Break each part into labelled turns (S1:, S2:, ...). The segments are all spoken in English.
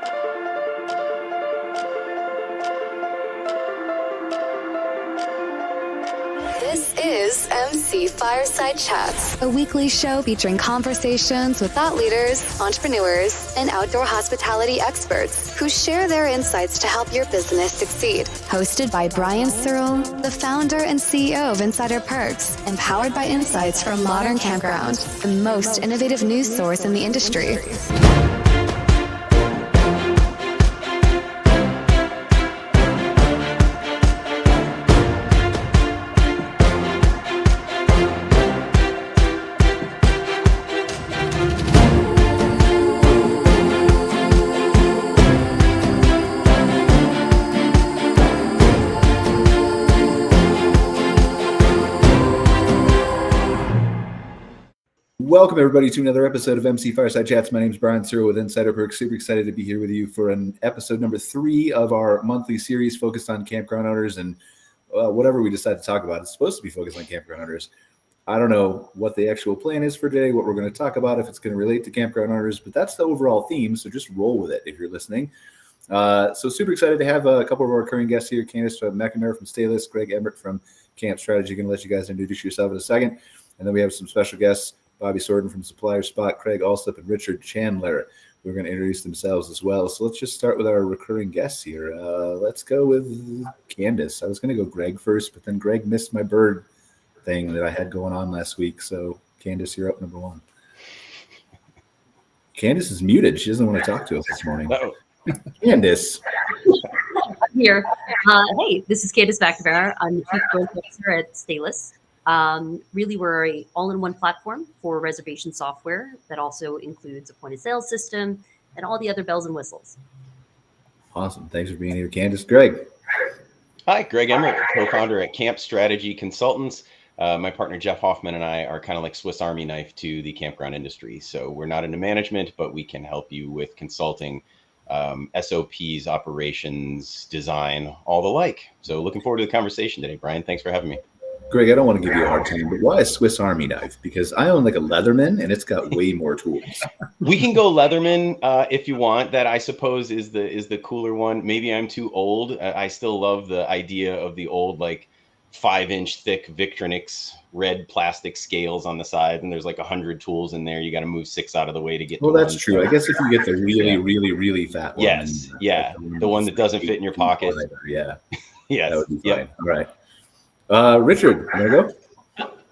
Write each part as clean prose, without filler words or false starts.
S1: This is MC Fireside Chats, a weekly show featuring conversations with thought leaders, entrepreneurs, and outdoor hospitality experts who share their insights to help your business succeed. Hosted by Brian Searl, the founder and CEO of Insider Perks, and powered by insights from Modern Campground, the most innovative news source in the industry.
S2: Welcome, everybody, to another episode of MC Fireside Chats. My name is Brian Searl with Insider Perks. Super excited to be here with you for an episode number 3 of our monthly series focused on campground owners and whatever we decide to talk about. It's supposed to be focused on campground owners. I don't know what the actual plan is for today, what we're going to talk about, if it's going to relate to campground owners, but that's the overall theme, so just roll with it if you're listening. So super excited to have a couple of our recurring guests here, Candice from McNamara from Staylist, Craig Emmert from Camp Strategy. Going to let you guys introduce yourself in a second. And then we have some special guests, Bobby Sorden from Supplier Spot, Craig Alsup, and Richard Chandler. We're going to introduce themselves as well. So let's just start with our recurring guests here. Let's go with Candice. I was going to go Greg first, but then Greg missed my bird thing that I had going on last week. So Candice, you're up number 1. Candice is muted. She doesn't want to talk to us this morning. Candice.
S3: Here. Hey, this is Candice McNamara. I'm the Chief Growth Officer at Staylist. Really, we're a all-in-one platform for reservation software that also includes a point-of-sale system and all the other bells and whistles.
S2: Awesome. Thanks for being here, Candice. Greg.
S4: Hi, Craig Emmert, co-founder at Camp Strategy Consultants. My partner, Jeff Hoffman, and I are kind of like Swiss Army knife to the campground industry. So we're not into management, but we can help you with consulting, SOPs, operations, design, all the like. So looking forward to the conversation today, Brian. Thanks for having me.
S2: Greg, I don't want to give you a hard time, but why a Swiss Army knife? Because I own like a Leatherman, and it's got way more tools.
S4: We can go Leatherman if you want. That, I suppose, is the cooler one. Maybe I'm too old. I still love the idea of the old, like, 5-inch thick Victronix red plastic scales on the side, and there's like 100 tools in there. You got to move 6 out of the way to get.
S2: Well, that's true. I guess if you get the really fat one.
S4: Yes, yeah, the one that doesn't fit in your pocket.
S2: Yeah,
S4: yes,
S2: that would be fine. All right. Richard, there you go.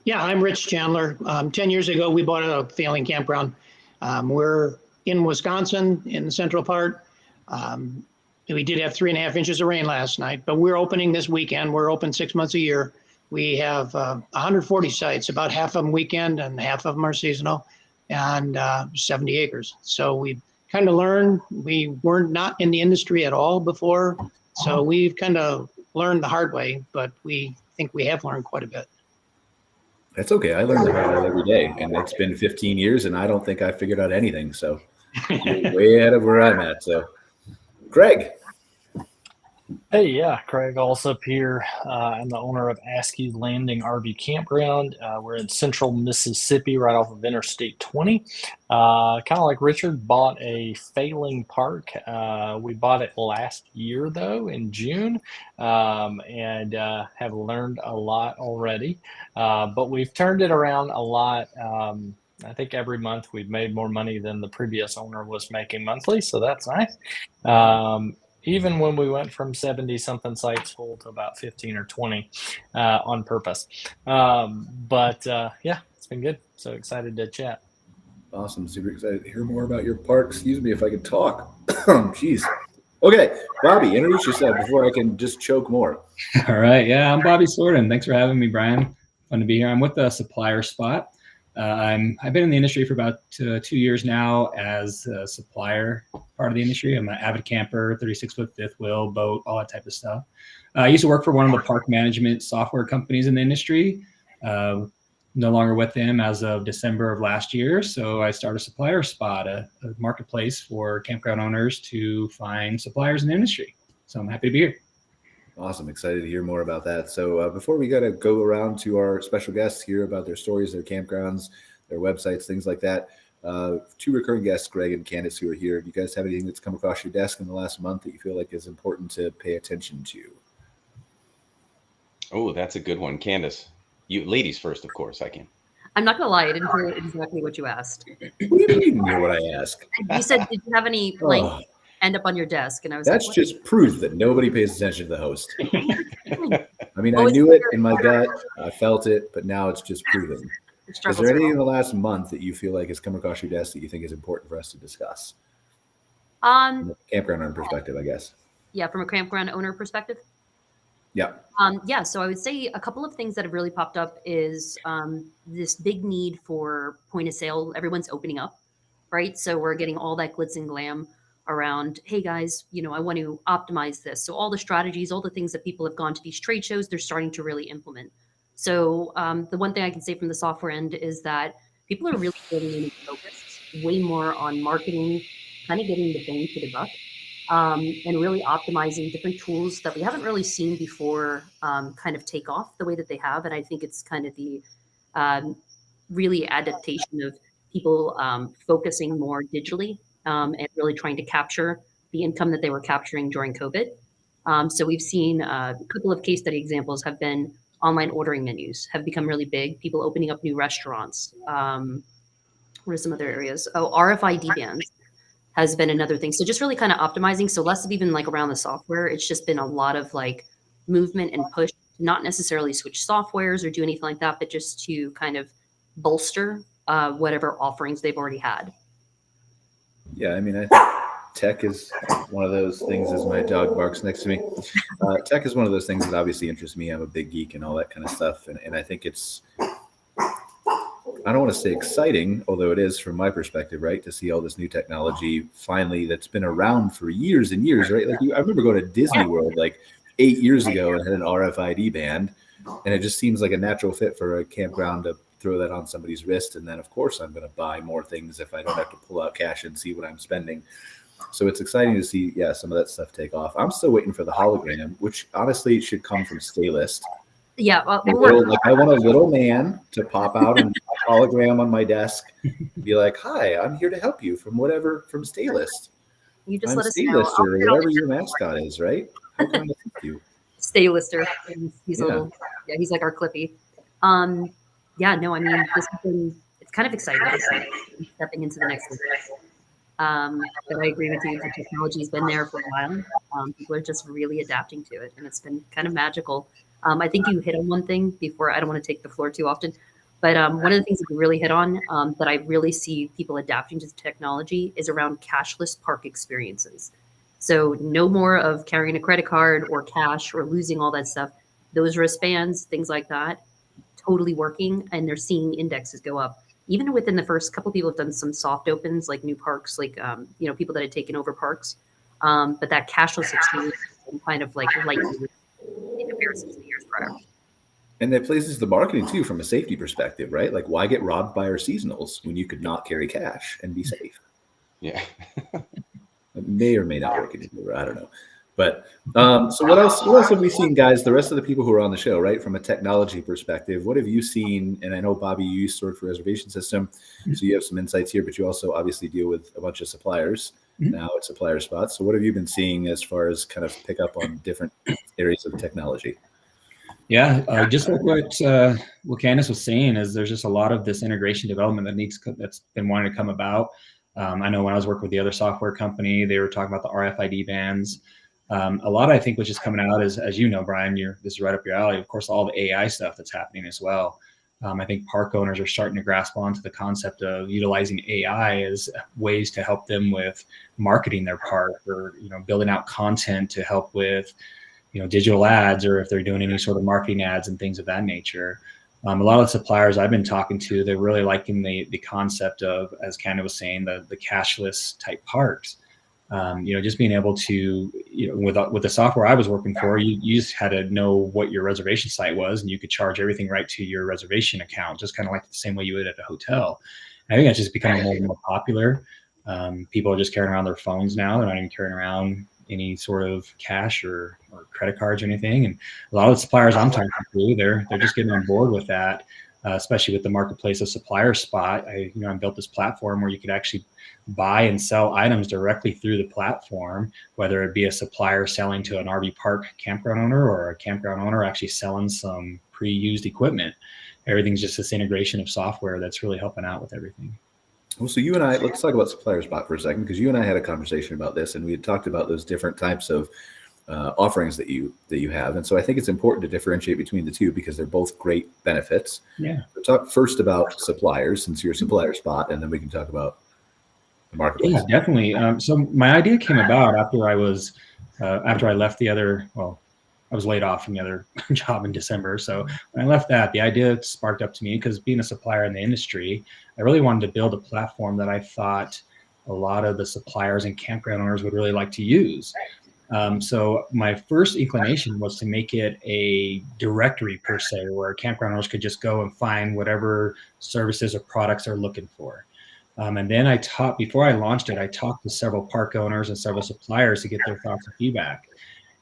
S5: Yeah, I'm Rich Chandler. 10 years ago, we bought a failing campground. We're in Wisconsin, in the central part. We did have 3.5 inches of rain last night, but we're opening this weekend. We're open 6 months a year. We have 140 sites, about half of them weekend and half of them are seasonal, and 70 acres. So we kind of learned. We were not in the industry at all before, so we've kind of learned the hard way, but we think we have learned quite a bit.
S2: That's okay. I learn the hard way every day, and it's been 15 years, and I don't think I figured out anything. So way ahead of where I'm at. So, Craig.
S6: Hey, yeah, Craig Alsup here. I'm the owner of Askew Landing RV Campground. We're in central Mississippi, right off of Interstate 20. Kind of like Richard, bought a failing park. We bought it last year, though, in June, and have learned a lot already. But we've turned it around a lot. I think every month we've made more money than the previous owner was making monthly, so that's nice. Even when we went from 70-something sites full to about 15 or 20 on purpose. But yeah, it's been good. So excited to chat.
S2: Awesome. Super excited to hear more about your park. Excuse me if I could talk. Jeez. Okay, Bobby, introduce yourself before I can just choke more.
S7: All right. Yeah, I'm Bobby Sorden. Thanks for having me, Brian. Fun to be here. I'm with the Supplier Spot. I've been in the industry for about 2 years now as a supplier part of the industry. I'm an avid camper, 36-foot fifth wheel, boat, all that type of stuff. I used to work for one of the park management software companies in the industry. No longer with them as of December of last year. So I started Supplier Spot, a marketplace for campground owners to find suppliers in the industry. So I'm happy to be here.
S2: Awesome. Excited to hear more about that. So before we got to go around to our special guests, hear about their stories, their campgrounds, their websites, things like that. Two recurring guests, Greg and Candice, who are here. Do you guys have anything that's come across your desk in the last month that you feel like is important to pay attention to?
S4: Oh, that's a good one. Candice, you ladies first, of course.
S3: I'm not gonna lie, I didn't hear exactly what you asked.
S2: What do you mean you didn't hear what I asked?
S3: You said, did you have any end up on your desk? And I was
S2: that's
S3: like,
S2: just proof that nobody pays attention to the host. I mean, I knew it in my gut, I felt it, but now it's just proven. Is there anything in the last month that you feel like has come across your desk that you think is important for us to discuss? From a campground owner perspective, I guess.
S3: Yeah, from a campground owner perspective.
S2: Yeah.
S3: Yeah, so I would say a couple of things that have really popped up is this big need for point of sale. Everyone's opening up, right? So we're getting all that glitz and glam around, hey guys, I want to optimize this. So all the strategies, all the things that people have gone to these trade shows, they're starting to really implement. So the one thing I can say from the software end is that people are really getting focused way more on marketing, kind of getting the bang for the buck. And really optimizing different tools that we haven't really seen before kind of take off the way that they have. And I think it's kind of the really adaptation of people focusing more digitally and really trying to capture the income that they were capturing during COVID. So we've seen a couple of case study examples have been online ordering menus have become really big, people opening up new restaurants. What are some other areas? Oh, RFID bands has been another thing. So just really kind of optimizing. So less of even like around the software, it's just been a lot of like movement and push, not necessarily switch softwares or do anything like that, but just to kind of bolster whatever offerings they've already had.
S2: Yeah, I mean, I think tech is one of those things, as my dog barks next to me. Tech is one of those things that obviously interests me. I'm a big geek and all that kind of stuff. And I think it's, I don't want to say exciting, although it is from my perspective, right? To see all this new technology finally that's been around for years and years, right? Like I remember going to Disney World like 8 years ago and had an RFID band, and it just seems like a natural fit for a campground to throw that on somebody's wrist. And then of course I'm going to buy more things if I don't have to pull out cash and see what I'm spending. So it's exciting to see, some of that stuff take off. I'm still waiting for the hologram, which honestly should come from Staylist.
S3: Yeah,
S2: I want a little man to pop out and hologram on my desk and be like, "Hi, I'm here to help you from Staylist.
S3: You just
S2: I'm
S3: let us know.
S2: Staylister or whatever your mascot is, right? How can I help you?"
S3: Staylister. He's a little, he's like our Clippy. I mean, this has been, it's kind of exciting stepping into the next one. But I agree with you. The technology has been there for a while. People are just really adapting to it, and it's been kind of magical. I think you hit on one thing before. I don't want to take the floor too often, but one of the things that we really hit on that I really see people adapting to the technology is around cashless park experiences. So no more of carrying a credit card or cash or losing all that stuff. Those wristbands, things like that, totally working, and they're seeing indexes go up. Even within the first couple, people have done some soft opens, like new parks, like people that had taken over parks. But that cashless experience kind of like lightly in comparison to the years prior.
S2: And that plays into the marketing too, from a safety perspective, right? Like, why get robbed by our seasonals when you could not carry cash and be safe?
S4: Yeah.
S2: It may or may not work anymore. I don't know. But so what else have we seen, guys? The rest of the people who are on the show, right? From a technology perspective, what have you seen? And I know, Bobby, you use Searl for reservation system, so you have some insights here, but you also obviously deal with a bunch of suppliers now at Supplier Spot. So what have you been seeing as far as kind of pick up on different areas of technology?
S7: Yeah, just like what Candice was saying, is there's just a lot of this integration development that's been wanting to come about. I know when I was working with the other software company, they were talking about the RFID bands. A lot, I think, which is coming out is, as you know, Brian, this is right up your alley. Of course, all the AI stuff that's happening as well. I think park owners are starting to grasp onto the concept of utilizing AI as ways to help them with marketing their park, or building out content to help with digital ads, or if they're doing any sort of marketing ads and things of that nature. A lot of the suppliers I've been talking to, they're really liking the concept of, as Candice was saying, the cashless type parks. Just being able to, with the software I was working for, you just had to know what your reservation site was, and you could charge everything right to your reservation account, just kind of like the same way you would at a hotel. And I think that's just becoming more and more popular. People are just carrying around their phones now. They're not even carrying around any sort of cash or credit cards or anything. And a lot of the suppliers I'm talking to, they're just getting on board with that. especially with the marketplace of Supplier Spot. I built this platform where you could actually buy and sell items directly through the platform, whether it be a supplier selling to an RV park campground owner or a campground owner actually selling some pre-used equipment. Everything's just this integration of software that's really helping out with everything.
S2: Well, so you and I, let's talk about Supplier Spot for a second, because you and I had a conversation about this, and we had talked about those different types of offerings that you have. And so I think it's important to differentiate between the two because they're both great benefits.
S7: Yeah.
S2: So talk first about suppliers, since you're Supplier Spot, and then we can talk about the marketplace.
S7: Yeah, definitely. So my idea came about after I left the other, I was laid off from the other job in December. So when I left that, the idea sparked up to me because being a supplier in the industry, I really wanted to build a platform that I thought a lot of the suppliers and campground owners would really like to use. So my first inclination was to make it a directory per se, where campground owners could just go and find whatever services or products they're looking for. And then before I launched it, I talked to several park owners and several suppliers to get their thoughts and feedback.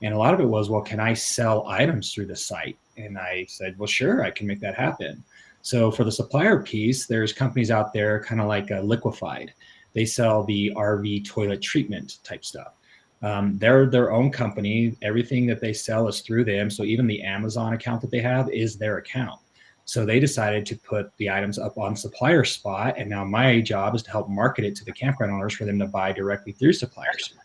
S7: And a lot of it was, well, can I sell items through the site? And I said, well, sure, I can make that happen. So for the supplier piece, there's companies out there kind of like Liquefied. They sell the RV toilet treatment type stuff. They're their own company. Everything that they sell is through them. So even the Amazon account that they have is their account. So they decided to put the items up on Supplier Spot. And now my job is to help market it to the campground owners for them to buy directly through Supplier Spot.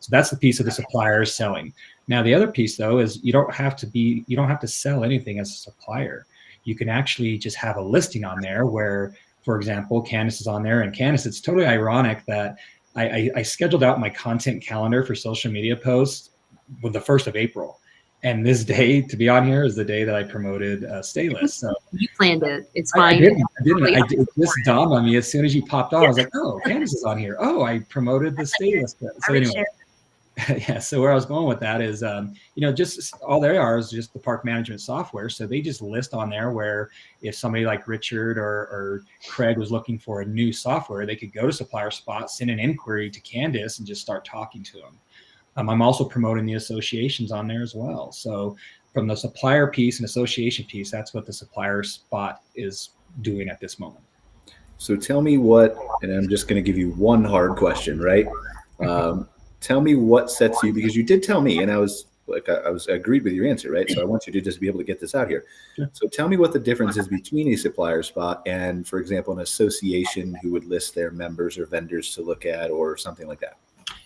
S7: So that's the piece of the suppliers selling. Now, the other piece, though, is you don't have to sell anything as a supplier. You can actually just have a listing on there where, for example, Candice is on there. And Candice, it's totally ironic that I scheduled out my content calendar for social media posts with the 1st of April. And this day to be on here is the day that I promoted Stainless. So
S3: you planned it. It's fine.
S7: I didn't. It just dawned on me as soon as you popped on. I was like, oh, Candice is on here. Oh, I promoted the Stainless. So anyway. Yeah. So where I was going with that is, just all they are is just the park management software. So they just list on there where if somebody like Richard or Craig was looking for a new software, they could go to Supplier Spot, send an inquiry to Candice, and just start talking to them. I'm also promoting the associations on there as well. So from the supplier piece and association piece, that's what the Supplier Spot is doing at this moment.
S2: So tell me what, and I'm just going to give you one hard question, right? Tell me what sets you, because you did tell me, and I agreed with your answer, right? So I want you to just be able to get this out here. Sure. So tell me what the difference is between a Supplier Spot and, for example, an association who would list their members or vendors to look at or something like that.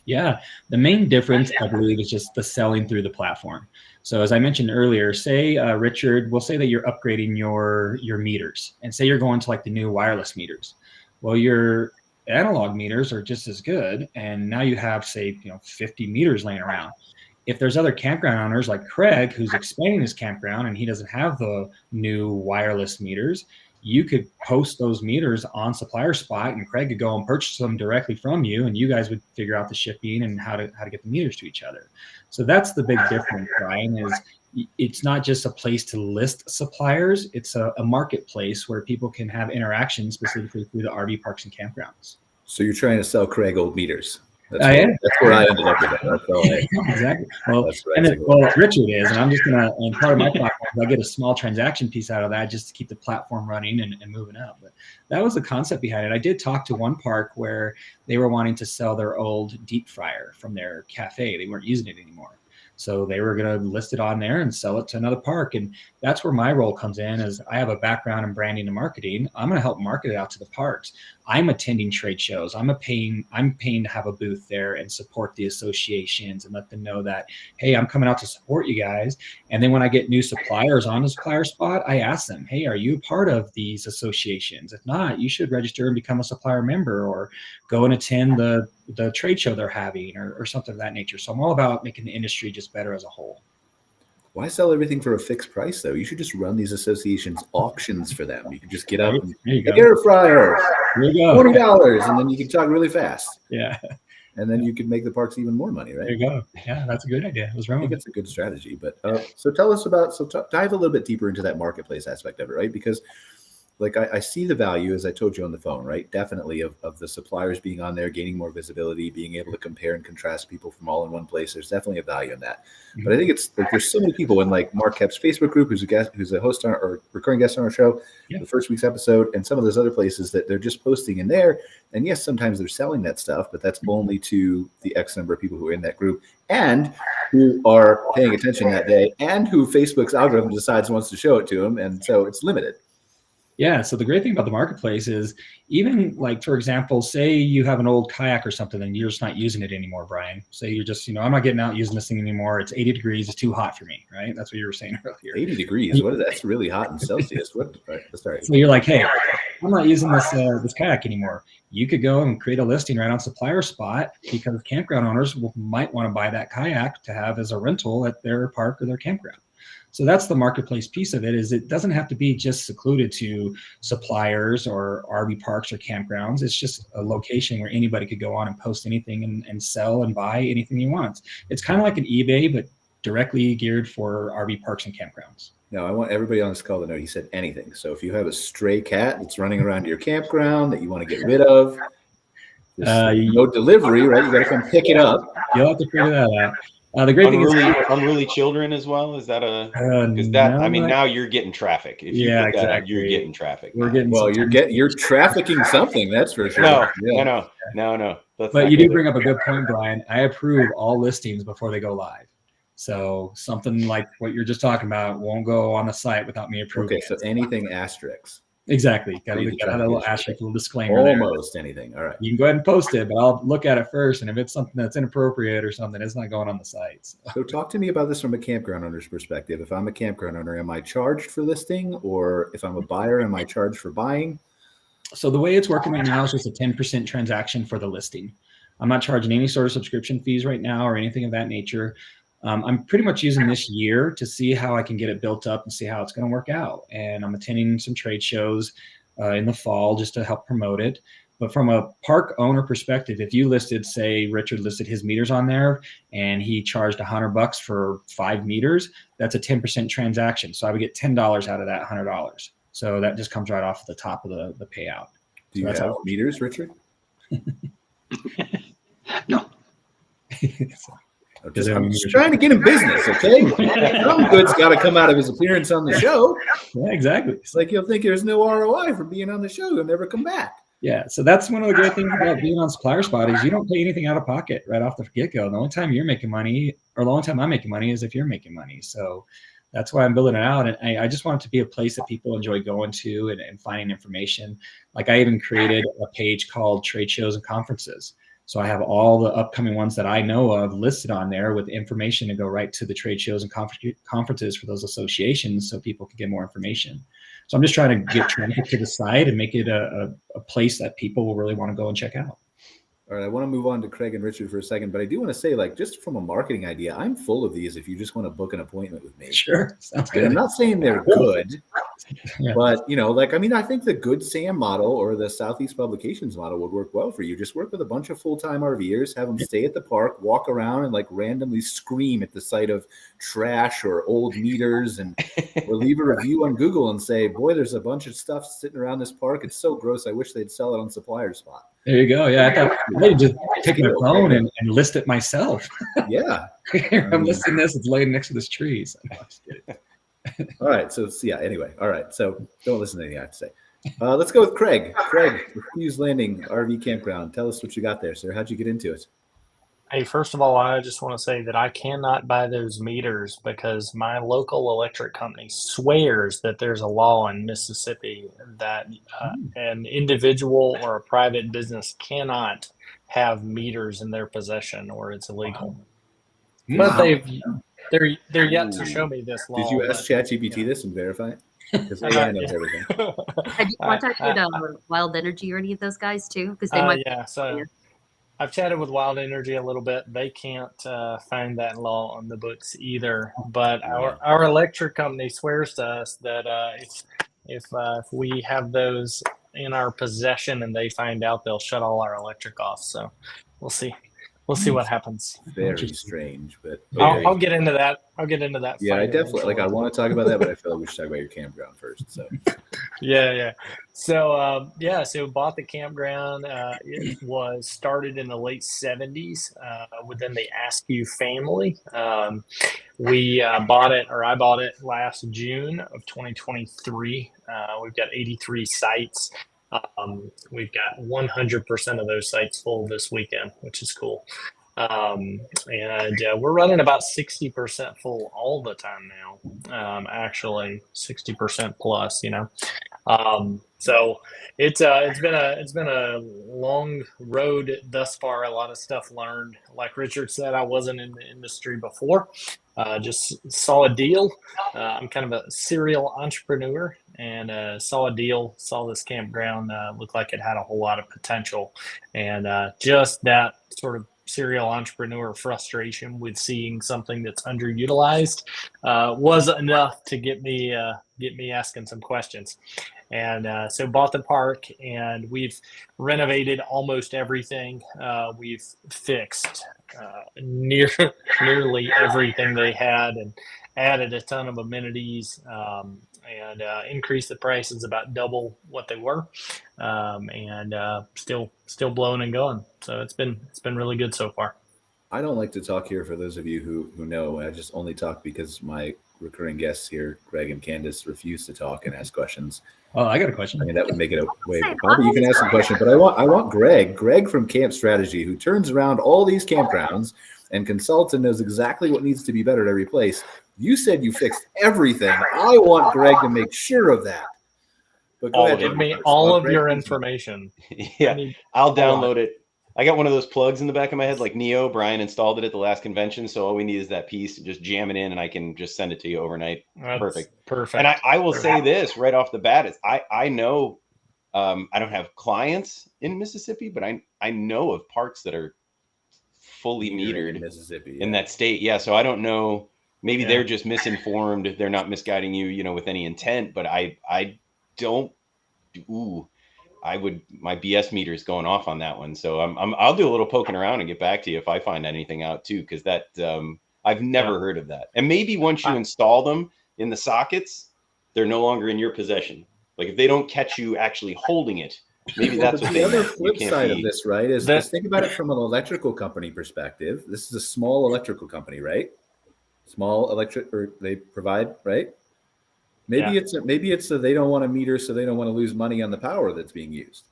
S7: Yeah, the main difference, I believe, is just the selling through the platform. So as I mentioned earlier, say, Richard, we'll say that you're upgrading your meters, and say you're going to like the new wireless meters. Well, your analog meters are just as good, and now you have, say, 50 meters laying around. If there's other campground owners like Craig, who's expanding his campground and he doesn't have the new wireless meters, you could post those meters on Supplier Spot, and Craig could go and purchase them directly from you, and you guys would figure out the shipping and how to get the meters to each other. So that's the big difference, Brian, is it's not just a place to list suppliers, it's a marketplace where people can have interaction specifically through the RV parks and campgrounds.
S2: So you're trying to sell Craig old meters. That's where I ended up with it.
S7: Exactly. Well, Richard is, and I'm just gonna, and part of my platform, I get a small transaction piece out of that just to keep the platform running and moving up. But that was the concept behind it. I did talk to one park where they were wanting to sell their old deep fryer from their cafe. They weren't using it anymore. So they were going to list it on there and sell it to another park. And that's where my role comes in, is I have a background in branding and marketing. I'm going to help market it out to the parks. I'm attending trade shows. I'm paying to have a booth there and support the associations and let them know that, hey, I'm coming out to support you guys. And then when I get new suppliers on the Supplier Spot, I ask them, hey, are you a part of these associations? If not, you should register and become a supplier member, or go and attend the trade show they're having, or something of that nature. So I'm all about making the industry just better as a whole.
S2: Why sell everything for a fixed price, though? You should just run these associations auctions for them. You can just get up and air fryer, $40, and then you can talk really fast.
S7: Yeah.
S2: And then you could make the parks even more money, right?
S7: There you go. Yeah, that's a good idea. What's wrong?
S2: I think it's a good strategy. But so tell us about, dive a little bit deeper into that marketplace aspect of it, right? Because like I see the value, as I told you on the phone, right? Definitely of the suppliers being on there, gaining more visibility, being able to compare and contrast people from all in one place. There's definitely a value in that. But I think it's like there's so many people in like Mark Kepp's Facebook group, who's a host on or recurring guest on our show, the first week's episode, and some of those other places that they're just posting in there. And yes, sometimes they're selling that stuff, but that's only to the X number of people who are in that group and who are paying attention that day, and who Facebook's algorithm decides wants to show it to them, and so it's limited.
S7: Yeah. So the great thing about the marketplace is even like, for example, say you have an old kayak or something and you're just not using it anymore, Brian. Say you're just, I'm not getting out using this thing anymore. It's 80 degrees. It's too hot for me, right? That's what you were saying earlier.
S2: 80 degrees. What is that? That's really hot in Celsius. What? Sorry.
S7: So you're like, hey, I'm not using this kayak anymore. You could go and create a listing right on Supplier Spot, because campground owners might want to buy that kayak to have as a rental at their park or their campground. So that's the marketplace piece of it. Is it doesn't have to be just secluded to suppliers or RV parks or campgrounds. It's just a location where anybody could go on and post anything and sell and buy anything he wants. It's kind of like an eBay, but directly geared for RV parks and campgrounds.
S2: No, I want everybody on this call to know he said anything. So if you have a stray cat that's running around your campground that you want to get rid of, no delivery, right? You got to come pick it up.
S7: You'll have to figure that out. The great thing is
S4: unruly children as well. Is that now you're getting traffic. If you put that up, you're getting traffic.
S2: You're trafficking something, that's for sure.
S4: No.
S7: But you do bring up a good point, Brian. I approve all listings before they go live. So something like what you're just talking about won't go on the site without me approving.
S2: Okay, so anything asterisks.
S7: Exactly. Got a little asterisk, a little disclaimer.
S2: Almost anything. All right.
S7: You can go ahead and post it, but I'll look at it first. And if it's something that's inappropriate or something, it's not going on the site.
S2: So talk to me about this from a campground owner's perspective. If I'm a campground owner, am I charged for listing? Or if I'm a buyer, am I charged for buying?
S7: So the way it's working right now is just a 10% transaction for the listing. I'm not charging any sort of subscription fees right now or anything of that nature. I'm pretty much using this year to see how I can get it built up and see how it's going to work out. And I'm attending some trade shows in the fall just to help promote it. But from a park owner perspective, if you listed, say Richard listed his meters on there and he charged $100 for 5 meters, that's a 10% transaction. So I would get $10 out of that $100. So that just comes right off the top of the payout.
S2: Do you have meters, Richard?
S5: No.
S2: I'm just trying to get him business, okay? Some good's got to come out of his appearance on the show.
S7: Yeah, exactly.
S2: It's like you'll think there's no ROI for being on the show. You'll never come back.
S7: Yeah, so that's one of the great things about being on Supplier Spot is you don't pay anything out of pocket right off the get-go. The only time you're making money, or the only time I'm making money, is if you're making money. So that's why I'm building it out. And I just want it to be a place that people enjoy going to and finding information. Like I even created a page called Trade Shows and Conferences. So I have all the upcoming ones that I know of listed on there with information to go right to the trade shows and conferences for those associations so people can get more information. So I'm just trying to get traffic to the site and make it a place that people will really want to go and check out.
S2: All right, I want to move on to Craig and Richard for a second, but I do want to say, like, just from a marketing idea, I'm full of these if you just want to book an appointment with me.
S7: Sure, sounds good.
S2: I'm not saying they're good, but, I think the Good Sam model or the Southeast Publications model would work well for you. Just work with a bunch of full-time RVers, have them stay at the park, walk around and, like, randomly scream at the sight of trash or old meters or leave a review on Google and say, boy, there's a bunch of stuff sitting around this park. It's so gross. I wish they'd sell it on Supplier Spot.
S7: There you go. Yeah, I thought I'd just take my phone and list it myself.
S2: Yeah.
S7: I'm listing this. It's laying next to this tree. So no, just kidding.
S2: All right. So, anyway. All right. So don't listen to anything I have to say. Let's go with Craig. Craig, Hughes Landing RV Campground. Tell us what you got there, sir. How'd you get into it?
S6: Hey, first of all, I just want to say that I cannot buy those meters because my local electric company swears that there's a law in Mississippi that an individual or a private business cannot have meters in their possession or it's illegal. But they're yet to show me this law.
S2: Did you ask ChatGPT this and verify it? Because AI knows everything.
S3: Have you contacted Wild Energy or any of those guys too? Because they might.
S6: Yeah. So I've chatted with Wild Energy a little bit. They can't find that law on the books either. But our electric company swears to us that if we have those in our possession and they find out, they'll shut all our electric off. So we'll see we'll see what happens.
S2: Very strange, but
S6: I'll get into that.
S2: Yeah, I definitely I want to talk about that, but I feel like we should talk about your campground first. So
S6: yeah. So so bought the campground. It was started in the late 70s within the Askew family. I bought it last June of 2023. We've got 83 sites. We've got 100% of those sites full this weekend, which is cool. And we're running about 60% full all the time now. Actually 60% plus, so it's been a long road thus far. A lot of stuff learned. Like Richard said, I wasn't in the industry before. Just saw a deal. I'm kind of a serial entrepreneur, and saw a deal. Saw this campground looked like it had a whole lot of potential, and just that sort of serial entrepreneur frustration with seeing something that's underutilized was enough to get me asking some questions. And so bought the park, and we've renovated almost everything. We've fixed nearly everything they had, and added a ton of amenities, and increased the prices about double what they were, and still blowing and going. So it's been really good so far.
S2: I don't like to talk here for those of you who know. I just only talk because my recurring guests here, Greg and Candice, refuse to talk and ask questions.
S7: Oh, I got a question.
S2: I mean, that would make it a way. Bobby, you can ask a question, but I want Greg from Camp Strategy, who turns around all these campgrounds and consults and knows exactly what needs to be better at every place. You said you fixed everything. I want Greg to make sure of that. But go ahead.
S6: Give me all of your information.
S4: Yeah, I'll download it. I got one of those plugs in the back of my head, like Neo. Brian installed it at the last convention, so all we need is that piece. Just jam it in, and I can just send it to you overnight. Perfect.
S6: And
S4: I will say this right off the bat: is I know I don't have clients in Mississippi, but I know of parks that are fully metered
S2: in Mississippi,
S4: in that state. Yeah, so I don't know. Maybe they're just misinformed. They're not misguiding you, with any intent. But I don't. My BS meter is going off on that one. So I'll do a little poking around and get back to you if I find anything out too. Cause that, I've never heard of that. And maybe once you install them in the sockets, they're no longer in your possession. Like if they don't catch you actually holding it, maybe that's what
S2: the other flip side of this, right? Is think about it from an electrical company perspective. This is a small electrical company, right? Small electric, or they provide, right? Maybe it's they don't want to meter, so they don't want to lose money on the power that's being used.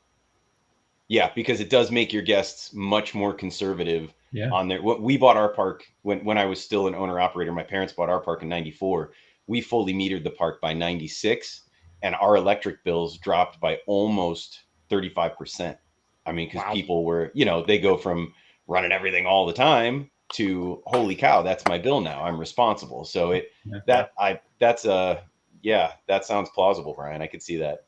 S4: Yeah, because it does make your guests much more conservative on their. We bought our park when I was still an owner operator. My parents bought our park in '94. We fully metered the park by '96, and our electric bills dropped by almost 35%. I mean, because people were, they go from running everything all the time to holy cow, that's my bill now. I'm responsible. So that sounds plausible, Brian. I could see that.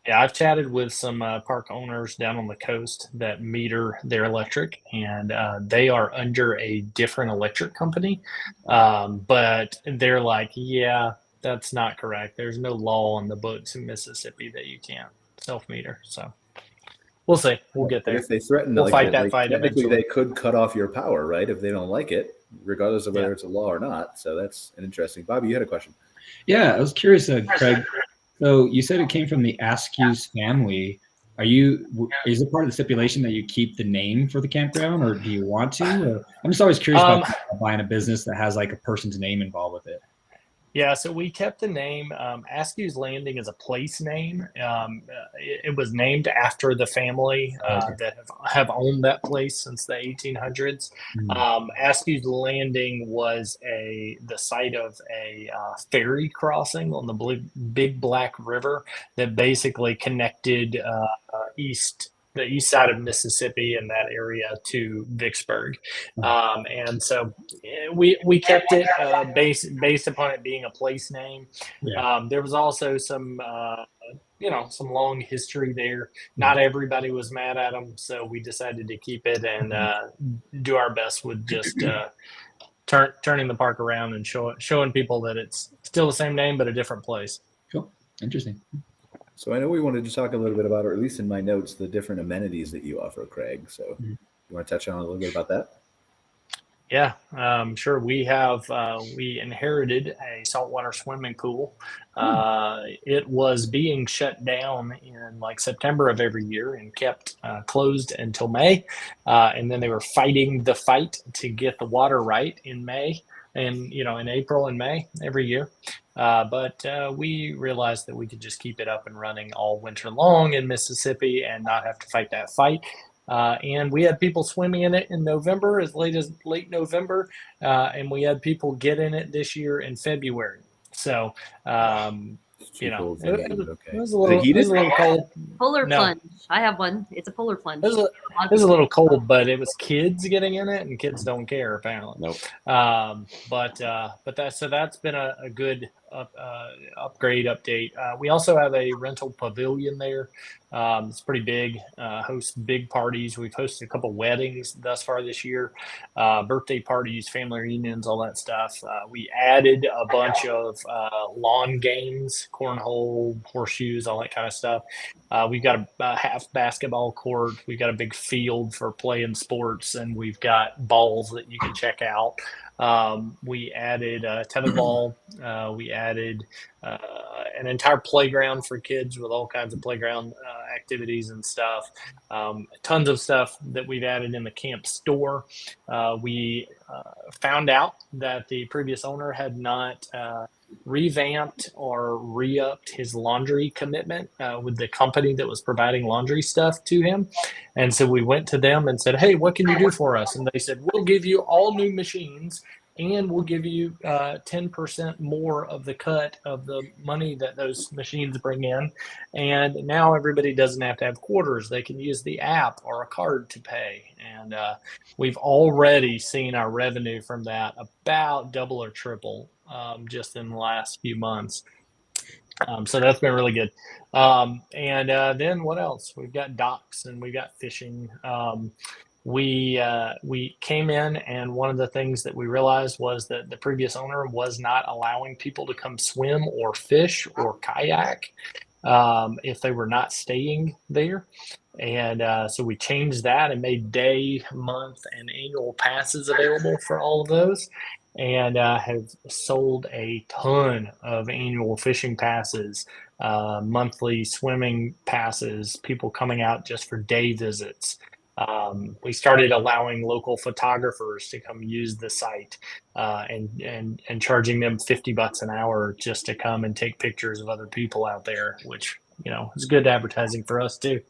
S6: Yeah, I've chatted with some park owners down on the coast that meter their electric, and they are under a different electric company. But they're like, yeah, that's not correct. There's no law on the books in Mississippi that you can't self-meter. So we'll see. We'll get there.
S2: If they threaten to fight that fight, technically they could cut off your power, right? If they don't like it, regardless of whether it's a law or not. So that's an interesting. Bobby, you had a question.
S7: Yeah, I was curious, Craig. So you said it came from the Askew's family. Is it part of the stipulation that you keep the name for the campground, or do you want to? Or, I'm just always curious about buying a business that has like a person's name involved with it.
S6: Yeah, so we kept the name. Askew's Landing is a place name. It was named after the family that have owned that place since the 1800s. Askew's Landing was the site of a ferry crossing on the Big Black River that basically connected the east side of Mississippi and that area to Vicksburg. And so we kept it based upon it being a place name. There was also some some long history there. Not everybody was mad at them, so we decided to keep it and do our best with just turning the park around and showing people that it's still the same name but a different place.
S7: Cool. Interesting.
S2: So I know we wanted to talk a little bit about, or at least in my notes, the different amenities that you offer, Craig. So you want to touch on a little bit about that?
S6: Yeah, sure. We inherited a saltwater swimming pool. It was being shut down in like September of every year and kept closed until May. And then they were fighting the fight to get the water right in May and, in April and May every year. But we realized that we could just keep it up and running all winter long in Mississippi and not have to fight that fight. And we had people swimming in it in November, as late November, and we had people get in it this year in February. So,
S2: Too cold for
S6: it,
S2: me,
S6: it,
S2: but
S6: it
S2: okay.
S6: was
S2: Is it heated?
S6: a little cold.
S3: Polar
S6: No.
S3: plunge. I have one. It's a polar plunge.
S6: It was a little cold, but it was kids getting in it, and kids don't care apparently.
S4: Nope.
S6: That's been a good upgrade update. We also have a rental pavilion there. It's pretty big. Hosts big parties. We've hosted a couple weddings thus far this year, birthday parties, family reunions, all that stuff. We added a bunch of lawn games, cornhole, horseshoes, all that kind of stuff. We've got a half basketball court. We've got a big field for playing sports, and we've got balls that you can check out. We added tetherball. We added an entire playground for kids with all kinds of playground activities and stuff. Tons of stuff that we've added in the camp store. We found out that the previous owner had not revamped or re-upped his laundry commitment with the company that was providing laundry stuff to him. And so we went to them and said, hey, what can you do for us? And they said, we'll give you all new machines and we'll give you 10% more of the cut of the money that those machines bring in. And now everybody doesn't have to have quarters. They can use the app or a card to pay. And we've already seen our revenue from that about double or triple just in the last few months. So that's been really good. Then what else? We've got docks and we've got fishing. We came in, and one of the things that we realized was that the previous owner was not allowing people to come swim or fish or kayak if they were not staying there. And so we changed that and made day, month, and annual passes available for all of those, and have sold a ton of annual fishing passes, monthly swimming passes, people coming out just for day visits. We started allowing local photographers to come use the site and charging them $50 an hour just to come and take pictures of other people out there, which, is good advertising for us too.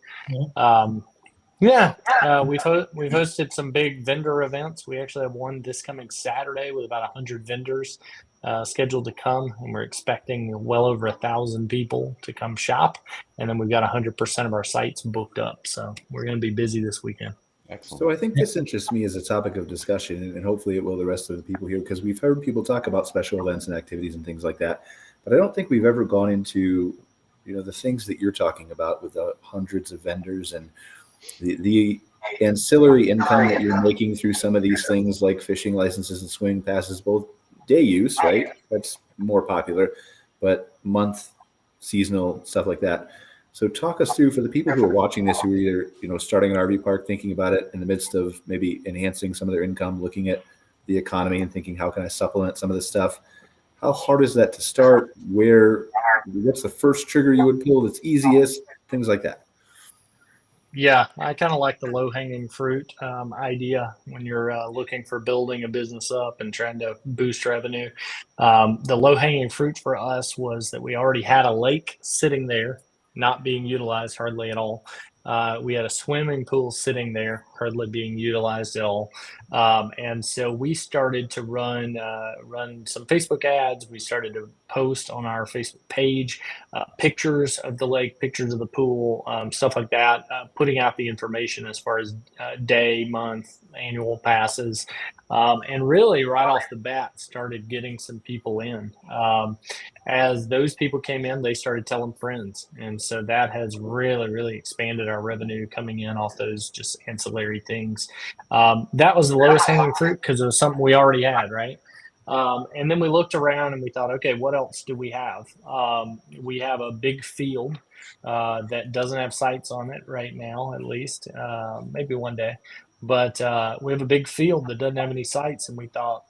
S6: We've hosted some big vendor events. We actually have one this coming Saturday with about 100 vendors scheduled to come, and we're expecting well over 1,000 people to come shop. And then we've got 100% of our sites booked up, so we're going to be busy this weekend.
S4: Excellent.
S2: So I think this interests me as a topic of discussion, and hopefully it will the rest of the people here, because we've heard people talk about special events and activities and things like that, but I don't think we've ever gone into the things that you're talking about with the hundreds of vendors and the ancillary income that you're making through some of these things like fishing licenses and swimming passes, both day use, right? That's more popular, but month, seasonal, stuff like that. So talk us through, for the people who are watching this, who are either, starting an RV park, thinking about it in the midst of maybe enhancing some of their income, looking at the economy and thinking, how can I supplement some of this stuff? How hard is that to start? What's the first trigger you would pull that's easiest? Things like that.
S6: Yeah, I kind of like the low-hanging fruit idea when you're looking for building a business up and trying to boost revenue. The low-hanging fruit for us was that we already had a lake sitting there, not being utilized hardly at all. We had a swimming pool sitting there, hardly being utilized at all. And so we started to run some Facebook ads. We started to post on our Facebook page pictures of the lake, pictures of the pool, stuff like that, putting out the information as far as day, month, annual passes. And really right off the bat started getting some people in. As those people came in, they started telling friends. And so that has really, really expanded our revenue coming in off those just ancillary things. That was the lowest hanging fruit because it was something we already had, right? And then we looked around and we thought, okay, what else do we have? We have a big field that doesn't have sites on it right now, at least, maybe one day. but we have a big field that doesn't have any sites, and we thought,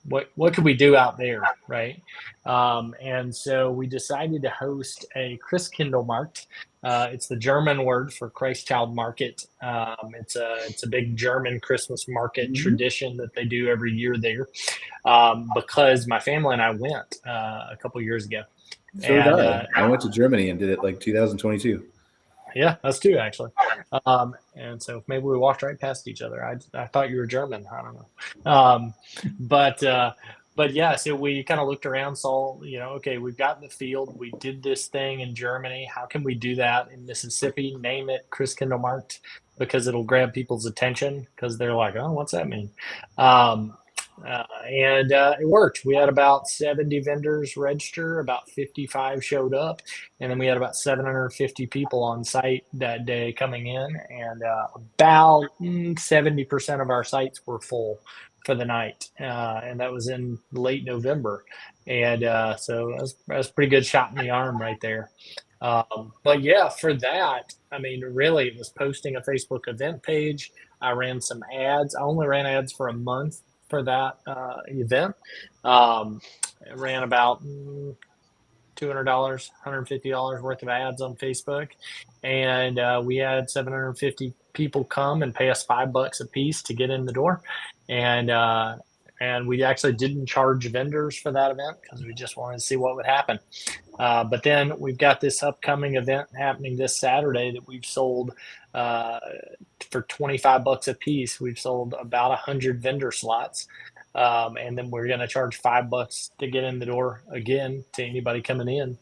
S6: what could we do out there, right? And so we decided to host a Christkindlmarkt. It's the German word for Christ Child Market. It's a big German Christmas market tradition that they do every year there, because my family and I went a couple years ago.
S2: So did I. I went to Germany and did it like 2022.
S6: Yeah, us too, actually. And so maybe we walked right past each other. I thought you were German. I don't know. But yeah, so we kind of looked around, saw, okay, we've got the field. We did this thing in Germany. How can we do that in Mississippi? Name it Christkindlmarkt, because it'll grab people's attention, because they're like, oh, what's that mean? And it worked. We had about 70 vendors register, about 55 showed up, and then we had about 750 people on site that day coming in, and about 70% of our sites were full for the night, and that was in late November, and so that was a pretty good shot in the arm right there. But yeah, for that, I mean, really, it was posting a Facebook event page. I ran some ads. I only ran ads for a month for that event. I ran about $200, $150 worth of ads on Facebook, and we had 750 people come and pay us $5 a piece to get in the door, and we actually didn't charge vendors for that event because we just wanted to see what would happen. But then we've got this upcoming event happening this Saturday that we've sold for $25 a piece. We've sold about 100 vendor slots. And then we're going to charge $5 to get in the door again to anybody coming in.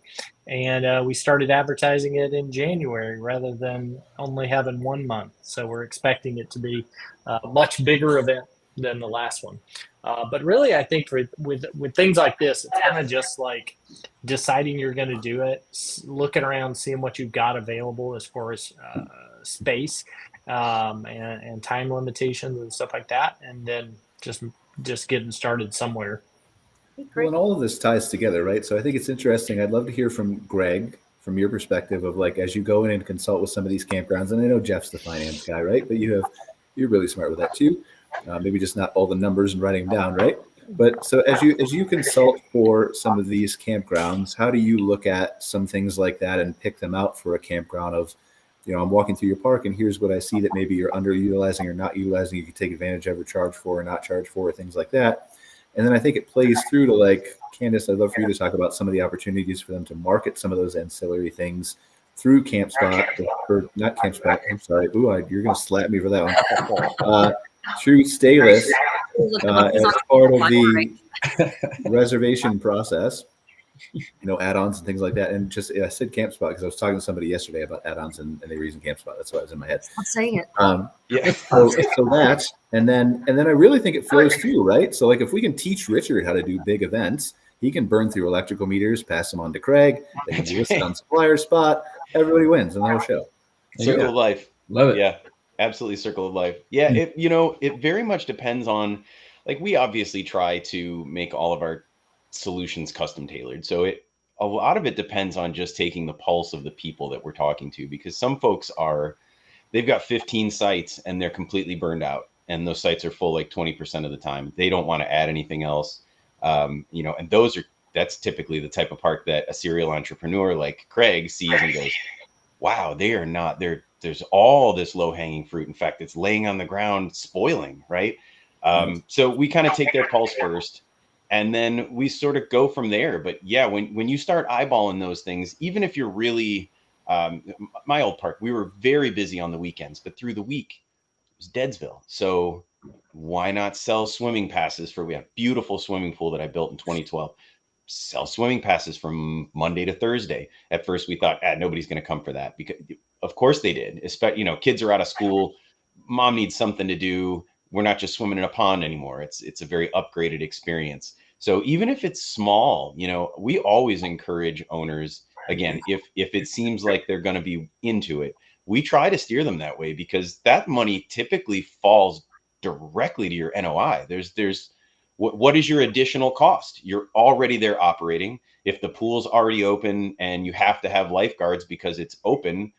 S6: And we started advertising it in January rather than only having 1 month. So we're expecting it to be a much bigger event than the last one. But really, I think with things like this, it's kind of just like deciding you're going to do it, looking around, seeing what you've got available as far as space and time limitations and stuff like that, and then just getting started somewhere.
S2: Well, and all of this ties together, right? So I think it's interesting. I'd love to hear from Greg, from your perspective of like, as you go in and consult with some of these campgrounds, and I know Jeff's the finance guy, right? But you're really smart with that too. Maybe just not all the numbers and writing them down, right? But so as you consult for some of these campgrounds, how do you look at some things like that and pick them out for a campground of, I'm walking through your park and here's what I see that maybe you're underutilizing or not utilizing, you can take advantage of or charge for or not charge for, or things like that. And then I think it plays through to like, Candice, I'd love for you to talk about some of the opportunities for them to market some of those ancillary things through CampSpot, or not CampSpot, I'm sorry. Ooh, you're going to slap me for that one. Through Staylist as part of the reservation process, add-ons and things like that. And just, I said CampSpot because I was talking to somebody yesterday about add-ons and they were using CampSpot. That's why it was in my head.
S3: I'm saying it.
S2: Yeah. So that, and then I really think it flows through, right? So like if we can teach Richard how to do big events, he can burn through electrical meters, pass them on to Craig. They can list it on Supplier Spot. Everybody wins in the whole show.
S4: Circle of life.
S2: Love it.
S4: Yeah. Absolutely, circle of life. Yeah, it very much depends on, like, we obviously try to make all of our solutions custom tailored. So a lot of it depends on just taking the pulse of the people that we're talking to, because some folks they've got 15 sites and they're completely burned out, and those sites are full like 20% of the time. They don't want to add anything else, and that's typically the type of park that a serial entrepreneur like Craig sees and goes, wow, they are not there. There's all this low-hanging fruit. In fact, it's laying on the ground, spoiling, right? So we kind of take their pulse first, and then we sort of go from there. But yeah, when you start eyeballing those things, even if you're really, my old park, we were very busy on the weekends, but through the week, it was Deadsville. So why not sell swimming passes we have a beautiful swimming pool that I built in 2012. Sell swimming passes from Monday to Thursday. At first we thought, nobody's going to come for that, because of course they did. Especially, kids are out of school. Mom needs something to do. We're not just swimming in a pond anymore. It's a very upgraded experience. So even if it's small, we always encourage owners, again, if it seems like they're going to be into it, we try to steer them that way, because that money typically falls directly to your NOI. What is your additional cost? You're already there operating. If the pool's already open and you have to have lifeguards because it's open,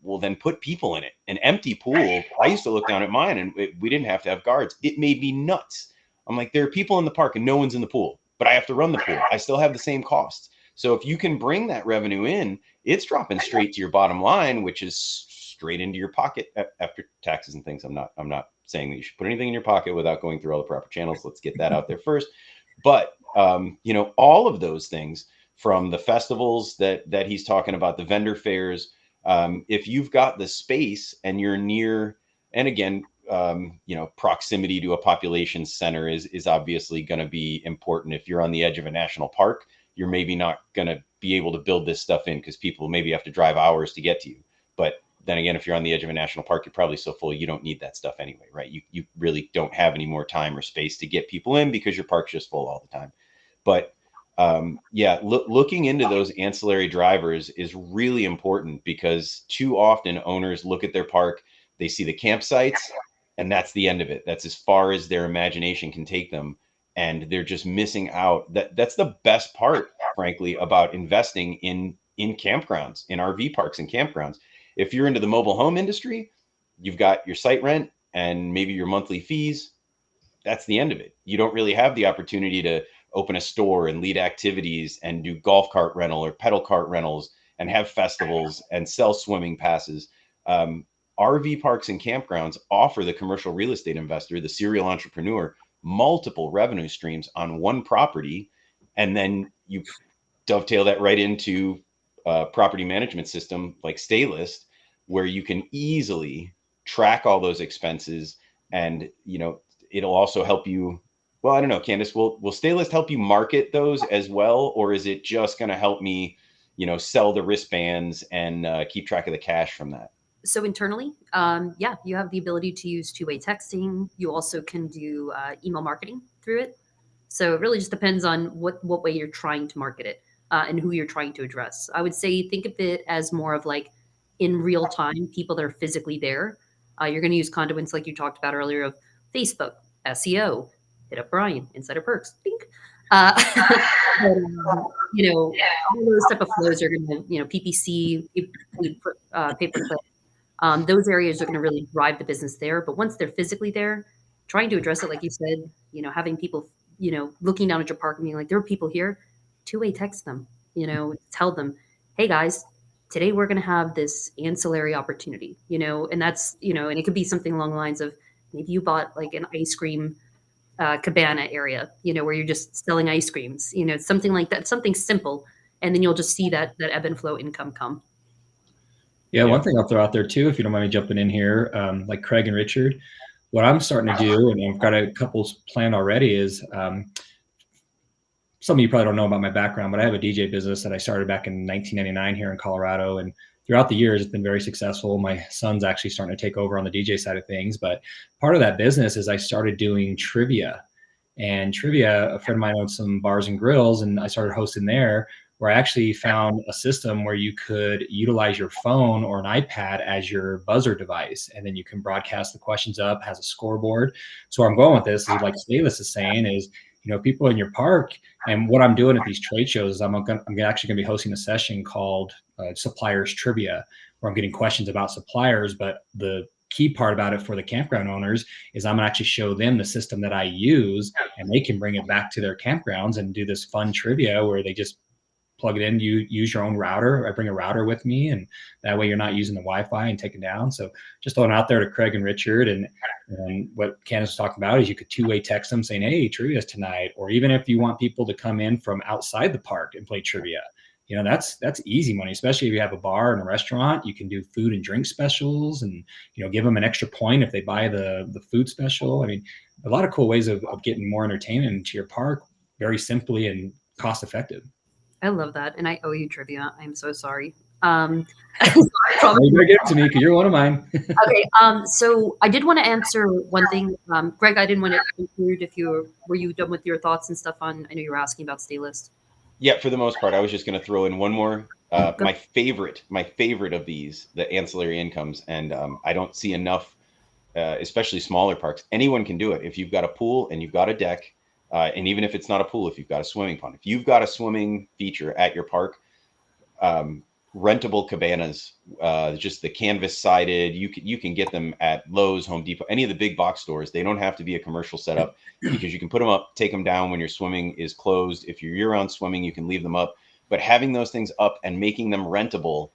S4: well, then put people in it. An empty pool, I used to look down at mine and we didn't have to have guards. It made me nuts. I'm like, there are people in the park and no one's in the pool, but I have to run the pool. I still have the same costs. So if you can bring that revenue in, it's dropping straight to your bottom line, which is straight into your pocket after taxes and things. I'm not saying that you should put anything in your pocket without going through all the proper channels. Let's get that out there first. But all of those things, from the festivals that he's talking about, the vendor fairs, if you've got the space and you're near, and again, proximity to a population center is obviously going to be important. If you're on the edge of a national park, you're maybe not going to be able to build this stuff in because people maybe have to drive hours to get to you. But then again, if you're on the edge of a national park, you're probably so full, you don't need that stuff anyway, right? You really don't have any more time or space to get people in because your park's just full all the time. But looking into those ancillary drivers is really important, because too often owners look at their park, they see the campsites, and that's the end of it. That's as far as their imagination can take them. And they're just missing out. That's the best part, frankly, about investing in campgrounds, in RV parks and campgrounds. If you're into the mobile home industry, you've got your site rent and maybe your monthly fees. That's the end of it. You don't really have the opportunity to open a store and lead activities and do golf cart rental or pedal cart rentals and have festivals and sell swimming passes. RV parks and campgrounds offer the commercial real estate investor, the serial entrepreneur, multiple revenue streams on one property. And then you dovetail that right into a property management system like Staylist, where you can easily track all those expenses. And, it'll also help you. Well, I don't know, Candice, will Staylist help you market those as well? Or is it just going to help me, sell the wristbands and keep track of the cash from that?
S3: So internally, you have the ability to use two-way texting. You also can do email marketing through it. So it really just depends on what way you're trying to market it and who you're trying to address. I would say think of it as more of like in real time, people that are physically there. You're going to use conduits like you talked about earlier of Facebook, SEO, hit up Brian, Insider Perks, think. All those type of flows are going to, PPC, pay-per-click. Those areas are going to really drive the business there. But once they're physically there, trying to address it, like you said, having people, looking down at your park and being like, there are people here, two-way text them, tell them, hey guys, today we're going to have this ancillary opportunity, and that's, and it could be something along the lines of maybe you bought like an ice cream cabana area, where you're just selling ice creams, something like that, something simple. And then you'll just see that ebb and flow income come.
S7: Yeah, one thing I'll throw out there too, if you don't mind me jumping in here, like Craig and Richard, what I'm starting to do, and I've got a couple planned already, is some of you probably don't know about my background, but I have a DJ business that I started back in 1999 here in Colorado. And throughout the years, it's been very successful. My son's actually starting to take over on the DJ side of things. But part of that business is I started doing trivia. And trivia, a friend of mine owns some bars and grills, and I started hosting there, where I actually found a system where you could utilize your phone or an iPad as your buzzer device. And then you can broadcast the questions up, has a scoreboard. So where I'm going with this is, like Staylist is saying, is, people in your park. And what I'm doing at these trade shows is I'm actually going to be hosting a session called Suppliers Trivia, where I'm getting questions about suppliers. But the key part about it for the campground owners is I'm going to actually show them the system that I use, and they can bring it back to their campgrounds and do this fun trivia where they just plug it in, you use your own router. I bring a router with me, and that way you're not using the Wi-Fi and taking down. So just throwing out there to Craig and Richard, and what Candice was talking about is you could two-way text them saying, hey, trivia's tonight. Or even if you want people to come in from outside the park and play trivia, that's easy money, especially if you have a bar and a restaurant. You can do food and drink specials and, give them an extra point if they buy the food special. I mean, a lot of cool ways of getting more entertainment into your park, very simply and cost effective.
S3: I love that. And I owe you trivia. I'm so sorry.
S7: You're gonna give it to me because you're one of mine.
S3: Okay. So I did want to answer one thing. Greg, I didn't want to conclude if were you done with your thoughts and stuff on, I know you were asking about Staylist.
S4: Yeah, for the most part, I was just going to throw in one more. My favorite of these, the ancillary incomes. And I don't see enough, especially smaller parks. Anyone can do it. If you've got a pool and you've got a deck, and even if it's not a pool, if you've got a swimming pond, if you've got a swimming feature at your park, rentable cabanas, just the canvas sided. You can get them at Lowe's, Home Depot, any of the big box stores. They don't have to be a commercial setup because you can put them up, take them down when your swimming is closed. If you're year-round swimming, you can leave them up. But having those things up and making them rentable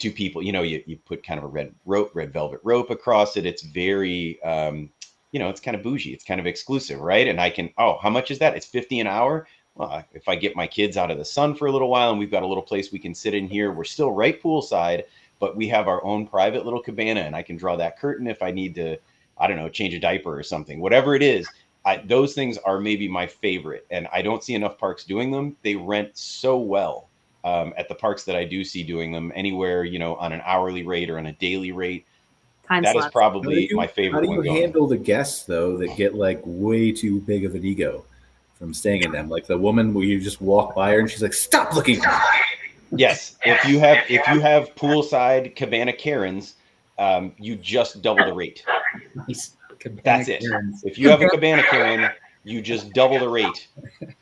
S4: to people, you put kind of a red velvet rope across it. It's very, it's kind of bougie. It's kind of exclusive, right? And how much is that? It's $50 an hour. Well, if I get my kids out of the sun for a little while and we've got a little place we can sit in here, we're still right poolside, but we have our own private little cabana, and I can draw that curtain if I need to, I don't know, change a diaper or something, whatever it is. Those things are maybe my favorite, and I don't see enough parks doing them. They rent so well at the parks that I do see doing them anywhere, on an hourly rate or on a daily rate. That is probably my favorite.
S2: How do you handle the guests though that get like way too big of an ego from staying in them? Like the woman where you just walk by her and she's like, "Stop looking at me."
S4: Yes, if you have poolside cabana Karens, you just double the rate. That's it. If you have a cabana Karen, you just double the rate.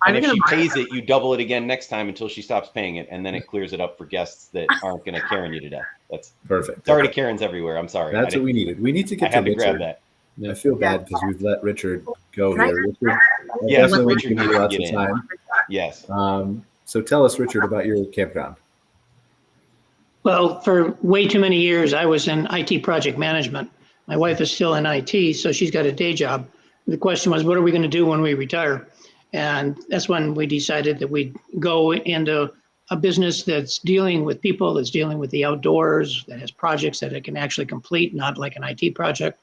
S4: And if she pays it, you double it again next time until she stops paying it, and then it clears it up for guests that aren't going to Karen you to death. That's
S2: perfect.
S4: Sorry to Karens everywhere. I'm sorry.
S2: That's what we needed. We need to get to
S4: grab that.
S2: I feel bad because we've let Richard go here. Richard,
S4: yes, Richard needs to get in. Yes.
S2: So tell us, Richard, about your campground.
S5: Well, for way too many years, I was in IT project management. My wife is still in IT, so she's got a day job. The question was, what are we going to do when we retire? And that's when we decided that we'd go into a business that's dealing with people, that's dealing with the outdoors, that has projects that it can actually complete, not like an IT project.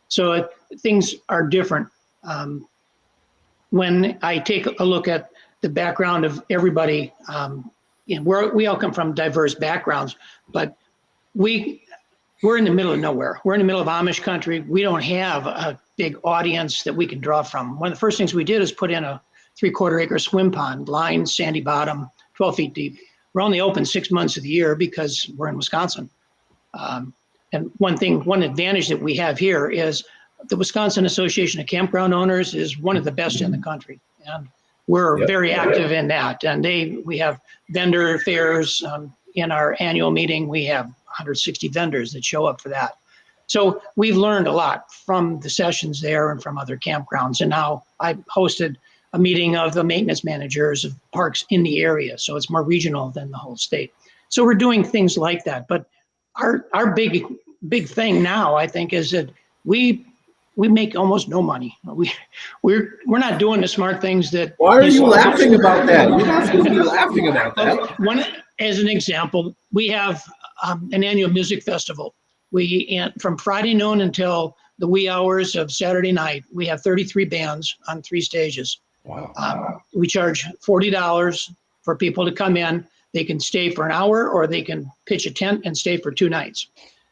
S5: So things are different. When I take a look at the background of everybody, we all come from diverse backgrounds, but we're in the middle of nowhere. We're in the middle of Amish country. We don't have a big audience that we can draw from. One of the first things we did is put in a 3/4 acre swim pond, lined, sandy bottom, 12 feet deep. We're only open 6 months of the year because we're in Wisconsin. And one advantage that we have here is the Wisconsin Association of Campground Owners is one of the best in the country. And we're very active in that. And we have vendor fairs. In our annual meeting, we have 160 vendors that show up for that. So we've learned a lot from the sessions there and from other campgrounds. And now I hosted a meeting of the maintenance managers of parks in the area. So it's more regional than the whole state. So we're doing things like that. But our big thing now, I think, is that we make almost no money. We're not doing the smart things that.
S2: Why are you laughing about that? You're not supposed to be laughing about that.
S5: As an example, we have an annual music festival. From Friday noon until the wee hours of Saturday night, we have 33 bands on 3 stages.
S2: Wow.
S5: We charge $40 for people to come in. They can stay for an hour or they can pitch a tent and stay for 2 nights.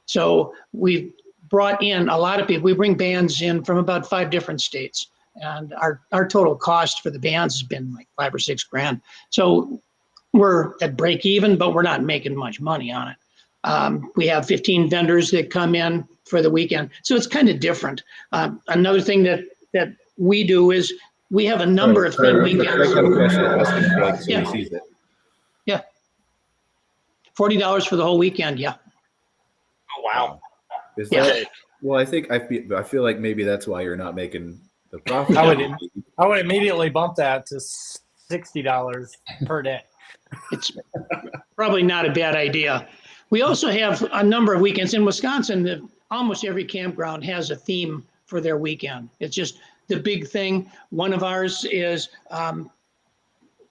S5: So we've brought in a lot of people. We bring bands in from about 5 different states. And our total cost for the bands has been like $5 or $6 grand. So we're at break even, but we're not making much money on it. We have 15 vendors that come in for the weekend. So it's kind of different. Another thing that we do is we have a number of theme weekends. Yeah. $40 for the whole weekend. Yeah.
S6: Oh, wow.
S2: Is that, well, I feel like maybe that's why you're not making the profit.
S6: I would immediately bump that to $60 per day.
S5: It's probably not a bad idea. We also have a number of weekends in Wisconsin. Almost every campground has a theme for their weekend. It's just the big thing. One of ours is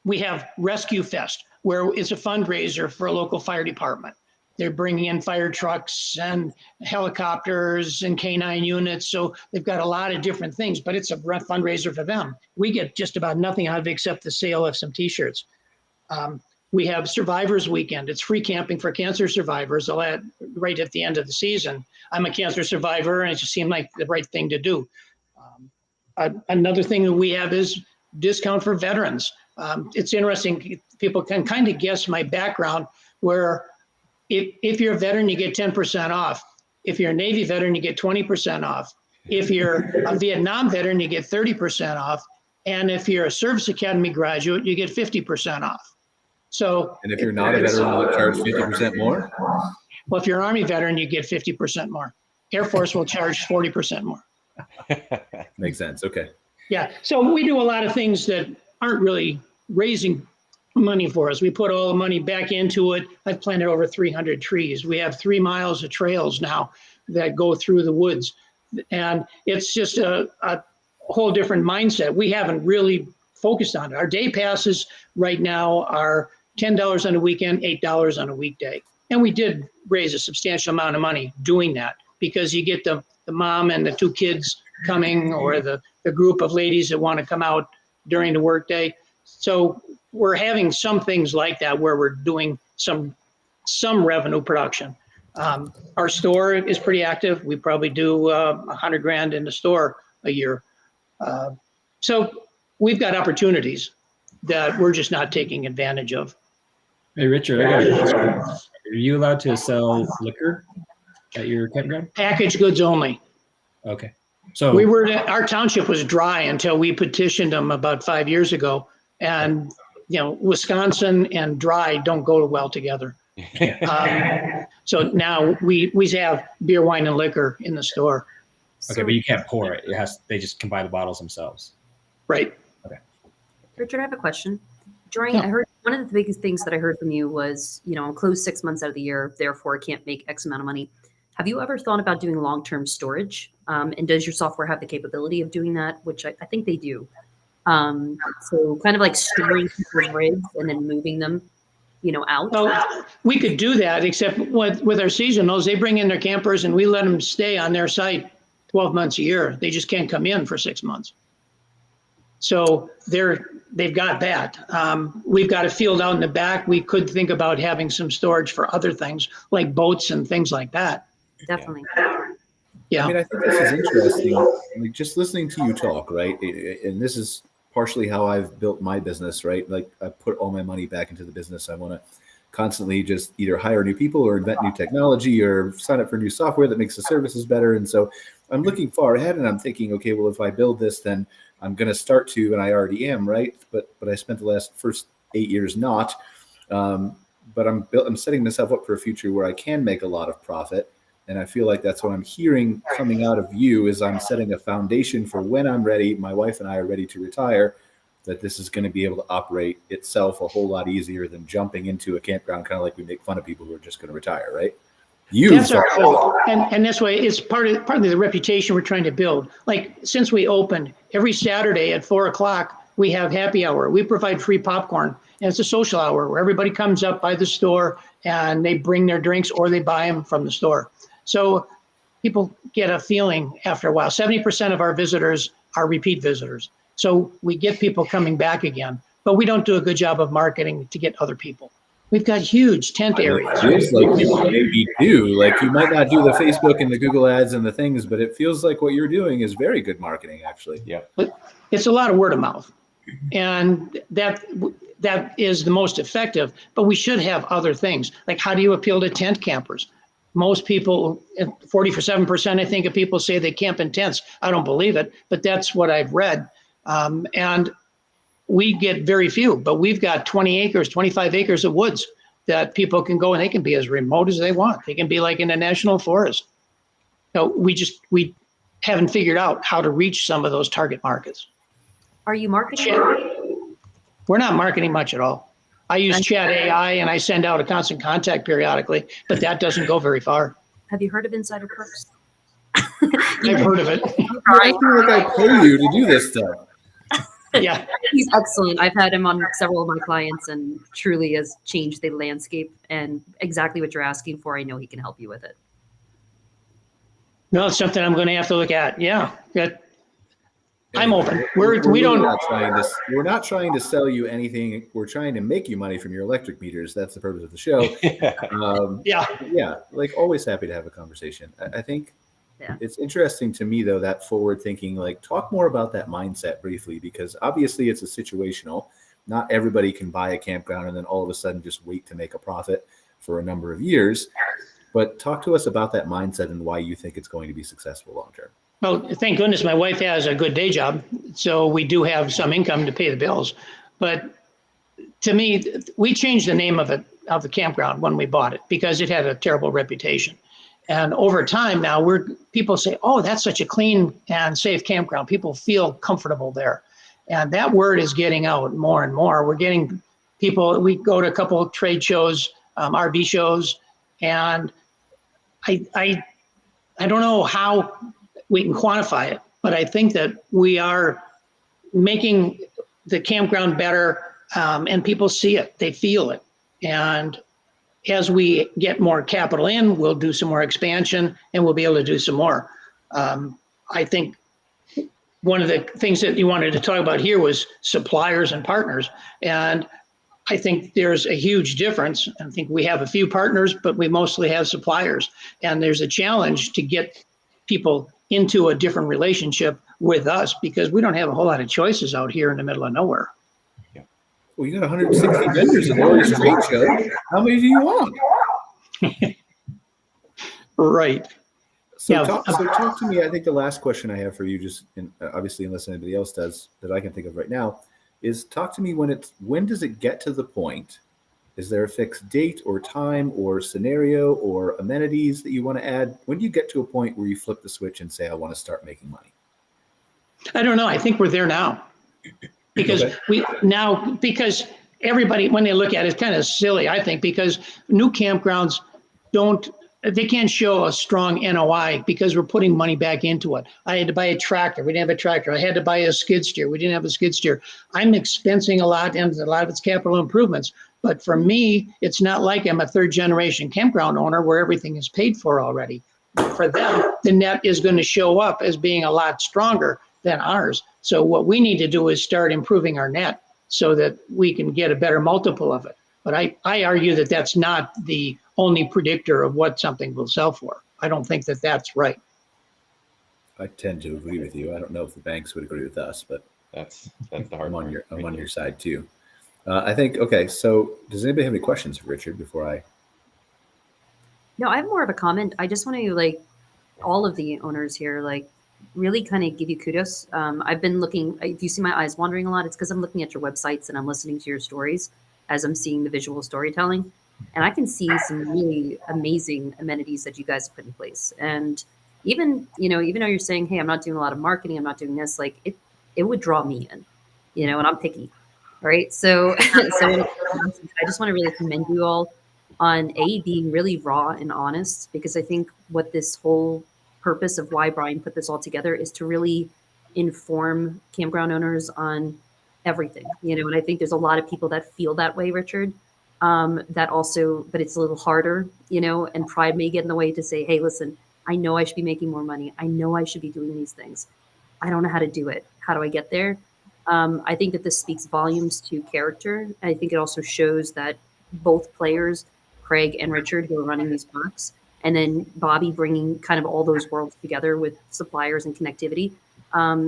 S5: we have Rescue Fest, where it's a fundraiser for a local fire department. They're bringing in fire trucks and helicopters and canine units. So they've got a lot of different things, but it's a fundraiser for them. We get just about nothing out of it except the sale of some T-shirts. We have Survivors Weekend. It's free camping for cancer survivors right at the end of the season. I'm a cancer survivor, and it just seemed like the right thing to do. Another thing that we have is discount for veterans. It's interesting. People can kind of guess my background, where if you're a veteran, you get 10% off. If you're a Navy veteran, you get 20% off. If you're a Vietnam veteran, you get 30% off. And if you're a Service Academy graduate, you get 50% off. So,
S2: And if you're not a veteran, will it charge 50% more?
S5: well, if you're an Army veteran, you get 50% more. Air Force will charge 40% more.
S2: Makes sense. Okay.
S5: Yeah. So we do a lot of things that aren't really raising money for us. We put all the money back into it. I've planted over 300 trees. We have 3 miles of trails now that go through the woods. And it's just a whole different mindset. We haven't really focused on it. Our day passes right now are $10 on a weekend, $8 on a weekday. And we did raise a substantial amount of money doing that because you get the mom and the 2 kids coming, or the group of ladies that want to come out during the workday. So we're having some things like that where we're doing some revenue production. Our store is pretty active. We probably do $100,000 in the store a year. So we've got opportunities that we're just not taking advantage of.
S7: Hey, Richard, I got a question. Are you allowed to sell liquor at your campground?
S5: Packaged goods only.
S7: Okay. So
S5: our township was dry until we petitioned them about 5 years ago. And, Wisconsin and dry don't go well together. So now we have beer, wine, and liquor in the store.
S7: Okay, but you can't pour it. They just can buy the bottles themselves.
S5: Right.
S7: Okay.
S3: Richard, I have a question. I heard one of the biggest things that I heard from you was, I'm closed 6 months out of the year, therefore I can't make X amount of money. Have you ever thought about doing long-term storage? And does your software have the capability of doing that? Which I think they do. So kind of like storing people's rigs and then moving them, out.
S5: Well, we could do that, except with our seasonals, they bring in their campers and we let them stay on their site 12 months a year. They just can't come in for 6 months. So they've got that. We've got a field out in the back. We could think about having some storage for other things like boats and things like that.
S3: Definitely.
S5: Yeah.
S2: I mean, I think this is interesting. Like, just listening to you talk, right? And this is partially how I've built my business, right? Like, I put all my money back into the business. I want to constantly just either hire new people or invent new technology or sign up for new software that makes the services better. And so I'm looking far ahead and I'm thinking, okay, well, if I build this, then I'm going to start to, and I already am, right? But I spent the first 8 years not. But I'm setting myself up for a future where I can make a lot of profit. And I feel like that's what I'm hearing coming out of you is I'm setting a foundation for when I'm ready, my wife and I are ready to retire, that this is going to be able to operate itself a whole lot easier than jumping into a campground, kind of like we make fun of people who are just going to retire, right?
S5: That's our goal. And this way, it's part of the reputation we're trying to build. Like, since we opened, every Saturday at 4:00, we have happy hour. We provide free popcorn. And it's a social hour where everybody comes up by the store and they bring their drinks or they buy them from the store. So people get a feeling after a while. 70% of our visitors are repeat visitors. So we get people coming back again, but we don't do a good job of marketing to get other people. We've got huge tent areas.
S2: It feels like you maybe do. Like, you might not do the Facebook and the Google ads and the things, but it feels like what you're doing is very good marketing, actually.
S4: Yeah.
S5: But it's a lot of word of mouth. And that is the most effective, but we should have other things. Like, how do you appeal to tent campers? Most people, 47%, I think, of people say they camp in tents. I don't believe it, but that's what I've read. And we get very few, but we've got 20 acres, 25 acres of woods that people can go and they can be as remote as they want. They can be like in a national forest. So we haven't figured out how to reach some of those target markets.
S3: Are you marketing?
S5: We're not marketing much at all. I use Chat AI and I send out a constant contact periodically, but that doesn't go very far.
S3: Have you heard of Insider Perks?
S5: I've heard of it.
S2: I feel like I pay you to do this stuff.
S5: Yeah.
S3: He's excellent. I've had him on several of my clients and truly has changed the landscape, and exactly what you're asking for. I know he can help you with it.
S5: No, it's something I'm going to have to look at. Yeah. I'm open. We're
S2: not trying to sell you anything. We're trying to make you money from your electric meters. That's the purpose of the show. Yeah. Like, always happy to have a conversation. I think it's interesting to me, though, that forward thinking, like, talk more about that mindset briefly, because obviously it's a situational. Not everybody can buy a campground and then all of a sudden just wait to make a profit for a number of years. But talk to us about that mindset and why you think it's going to be successful long term.
S5: Well, thank goodness my wife has a good day job, so we do have some income to pay the bills. But to me, we changed the name of the campground when we bought it because it had a terrible reputation. And over time now, people say, oh, that's such a clean and safe campground. People feel comfortable there. And that word is getting out more and more. We're getting people, we go to a couple of trade shows, RV shows, and I don't know how we can quantify it, but I think that we are making the campground better, and people see it, they feel it. And as we get more capital in, we'll do some more expansion and we'll be able to do some more. I think one of the things that you wanted to talk about here was suppliers and partners. And I think there's a huge difference. I think we have a few partners, but we mostly have suppliers. And there's a challenge to get people into a different relationship with us because we don't have a whole lot of choices out here in the middle of nowhere.
S2: Well, you got 160 vendors at the Warriors Trade Show. How many do you want?
S5: Right.
S2: So talk to me. I think the last question I have for you, just obviously unless anybody else does that I can think of right now, is talk to me when does it get to the point? Is there a fixed date or time or scenario or amenities that you want to add? When do you get to a point where you flip the switch and say, I want to start making money?
S5: I don't know. I think we're there now. Because because everybody, when they look at it, it's kind of silly, I think, because new campgrounds they can't show a strong NOI because we're putting money back into it. I had to buy a tractor. We didn't have a tractor. I had to buy a skid steer. We didn't have a skid steer. I'm expensing a lot, and a lot of it's capital improvements. But for me, it's not like I'm a third generation campground owner where everything is paid for already. For them, the net is going to show up as being a lot stronger than ours. So what we need to do is start improving our net so that we can get a better multiple of it. But I argue that that's not the only predictor of what something will sell for. I don't think that that's right.
S2: I tend to agree with you. I don't know if the banks would agree with us, but
S4: that's the hard
S2: part. I'm on your side too. I think, okay, so does anybody have any questions for Richard before I?
S3: No, I have more of a comment. I just want to, all of the owners here, really kind of give you kudos. I've been looking, if you see my eyes wandering a lot, it's because I'm looking at your websites and I'm listening to your stories as I'm seeing the visual storytelling. And I can see some really amazing amenities that you guys have put in place. And even though you're saying, hey, I'm not doing a lot of marketing, I'm not doing this, it would draw me in, and I'm picky. Right. So I just want to really commend you all on being really raw and honest, because I think what this whole purpose of why Brian put this all together is to really inform campground owners on everything, and I think there's a lot of people that feel that way, Richard, that also, but it's a little harder, and pride may get in the way to say, hey, listen, I know I should be making more money. I know I should be doing these things. I don't know how to do it. How do I get there? I think that this speaks volumes to character. I think it also shows that both players, Craig and Richard, who are running these parks, and then Bobby bringing kind of all those worlds together with suppliers and connectivity,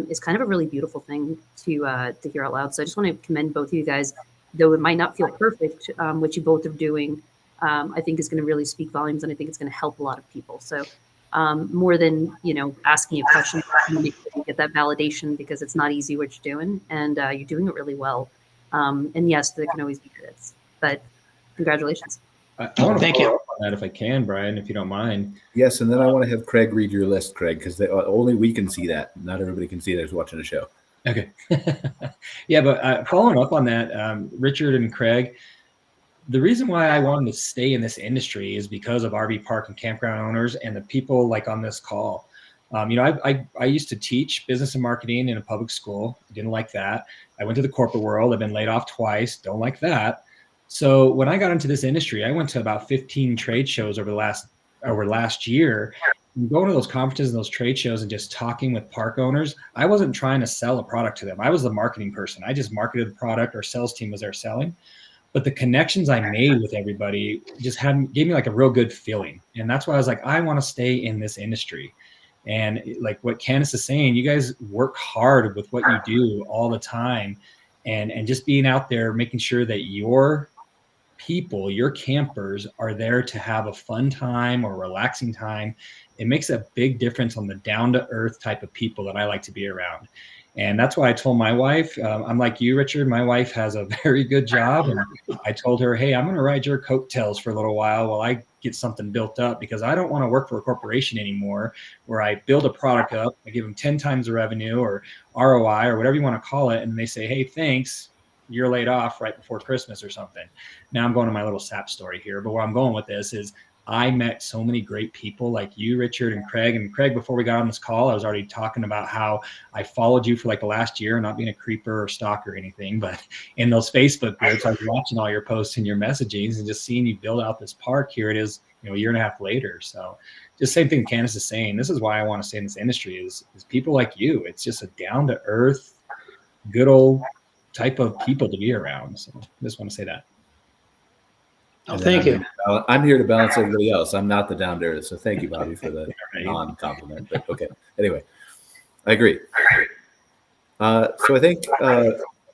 S3: is kind of a really beautiful thing to hear out loud. So I just want to commend both of you guys, though it might not feel perfect, what you both are doing, I think is going to really speak volumes, and I think it's going to help a lot of people. So more than, asking you questions, you get that validation, because it's not easy what you're doing, and you're doing it really well. And yes, there can always be critics, but congratulations.
S7: I want to follow up on that if I can, Brian, if you don't mind.
S2: Yes, and then I want to have Craig read your list, Craig, because only we can see that. Not everybody can see that who's watching the show.
S7: Okay. Yeah, but following up on that, Richard and Craig, the reason why I wanted to stay in this industry is because of RV park and campground owners and the people on this call. I used to teach business and marketing in a public school. Didn't like that. I went to the corporate world. I've been laid off twice. Don't like that. So when I got into this industry, I went to about 15 trade shows over last year. Going to those conferences and those trade shows and just talking with park owners, I wasn't trying to sell a product to them. I was the marketing person. I just marketed the product. Our sales team was there selling. But the connections I made with everybody just gave me a real good feeling. And that's why I was I want to stay in this industry. And what Candice is saying, you guys work hard with what you do all the time. And just being out there, making sure that your people, your campers, are there to have a fun time or relaxing time. It makes a big difference on the down-to-earth type of people that I like to be around. And that's why I told my wife, I'm like you, Richard, my wife has a very good job. And I told her, hey, I'm going to ride your coattails for a little while I get something built up, because I don't want to work for a corporation anymore where I build a product up, I give them 10 times the revenue or ROI or whatever you want to call it. And they say, hey, thanks, you're laid off right before Christmas or something. Now I'm going to my little sap story here, but where I'm going with this is I met so many great people like you, Richard, and Craig. And Craig, before we got on this call, I was already talking about how I followed you for like the last year, not being a creeper or stalker or anything, but in those Facebook groups, I was watching all your posts and your messagings and just seeing you build out this park. Here it is, a year and a half later. So just same thing Candice is saying. This is why I want to stay in this industry is people like you. It's just a down to earth, good old type of people to be around. So I just want to say that.
S5: Oh, thank you.
S2: I'm here to balance everybody else. I'm not the down to earth. So thank you, Bobby, for the non-compliment. But okay. Anyway, I agree. So I think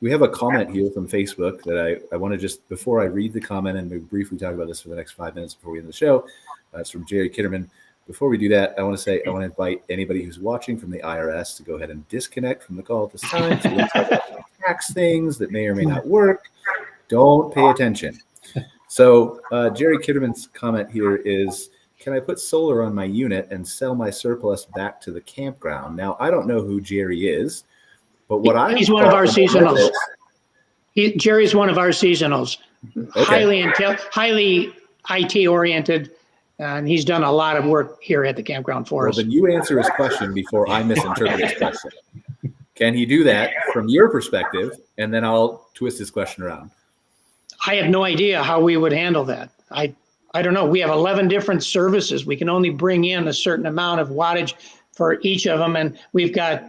S2: we have a comment here from Facebook that I want to just, before I read the comment and we briefly talk about this for the next 5 minutes before we end the show. It's from Jerry Kitterman. Before we do that, I want to invite anybody who's watching from the IRS to go ahead and disconnect from the call at this time. So we'll talk about tax things that may or may not work. Don't pay attention. So Jerry Kitterman's comment here is, can I put solar on my unit and sell my surplus back to the campground? Now, I don't know who Jerry is, but
S5: he's one of our seasonals. Jerry's one of our seasonals, okay. highly IT oriented, and he's done a lot of work here at the campground for us.
S2: Then you answer his question before I misinterpret his question. Can he do that from your perspective? And then I'll twist his question around.
S5: I have no idea how we would handle that. I don't know. We have 11 different services. We can only bring in a certain amount of wattage for each of them. And we've got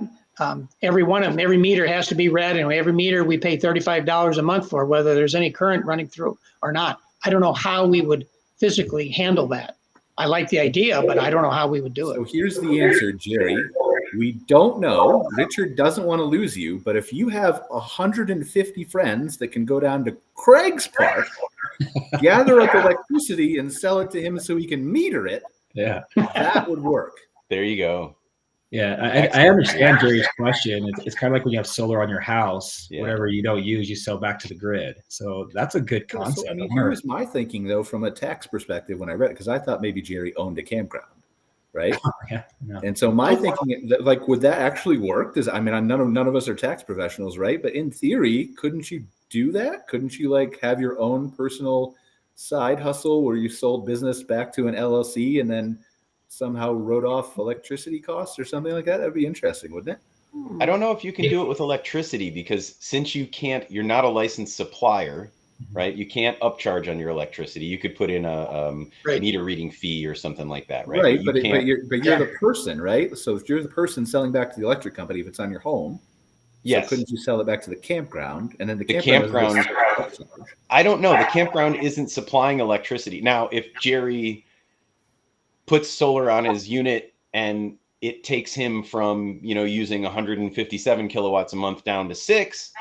S5: every one of them, every meter has to be read. And every meter we pay $35 a month for, whether there's any current running through or not. I don't know how we would physically handle that. I like the idea, but I don't know how we would do it.
S2: So here's the answer, Jerry. We don't know. Richard doesn't want to lose you, but if you have 150 friends that can go down to Craig's park, gather up electricity and sell it to him so he can meter it, that would work.
S4: There you go.
S7: Yeah, I understand Jerry's question. It's kind of like when you have solar on your house, whatever you don't use, you sell back to the grid. So that's a good concept.
S2: So, here's my thinking, though, from a tax perspective when I read it, because I thought maybe Jerry owned a campground, right? And so my thinking, like, would that actually work? Because, none of us are tax professionals, right? But in theory, couldn't you do that? Couldn't you, like, have your own personal side hustle where you sold business back to an LLC and then somehow wrote off electricity costs or something like that? That'd be interesting, wouldn't it?
S4: I don't know if you can do it with electricity, because since you're not a licensed supplier, right? You can't upcharge on your electricity. You could put in a meter reading fee or something like that, right?
S2: Right, but you're the person, right? So if you're the person selling back to the electric company, if it's on your home, so couldn't you sell it back to the campground? And then the campground
S4: I don't know. The campground isn't supplying electricity. Now, if Jerry puts solar on his unit and it takes him from, using 157 kilowatts a month down to 6,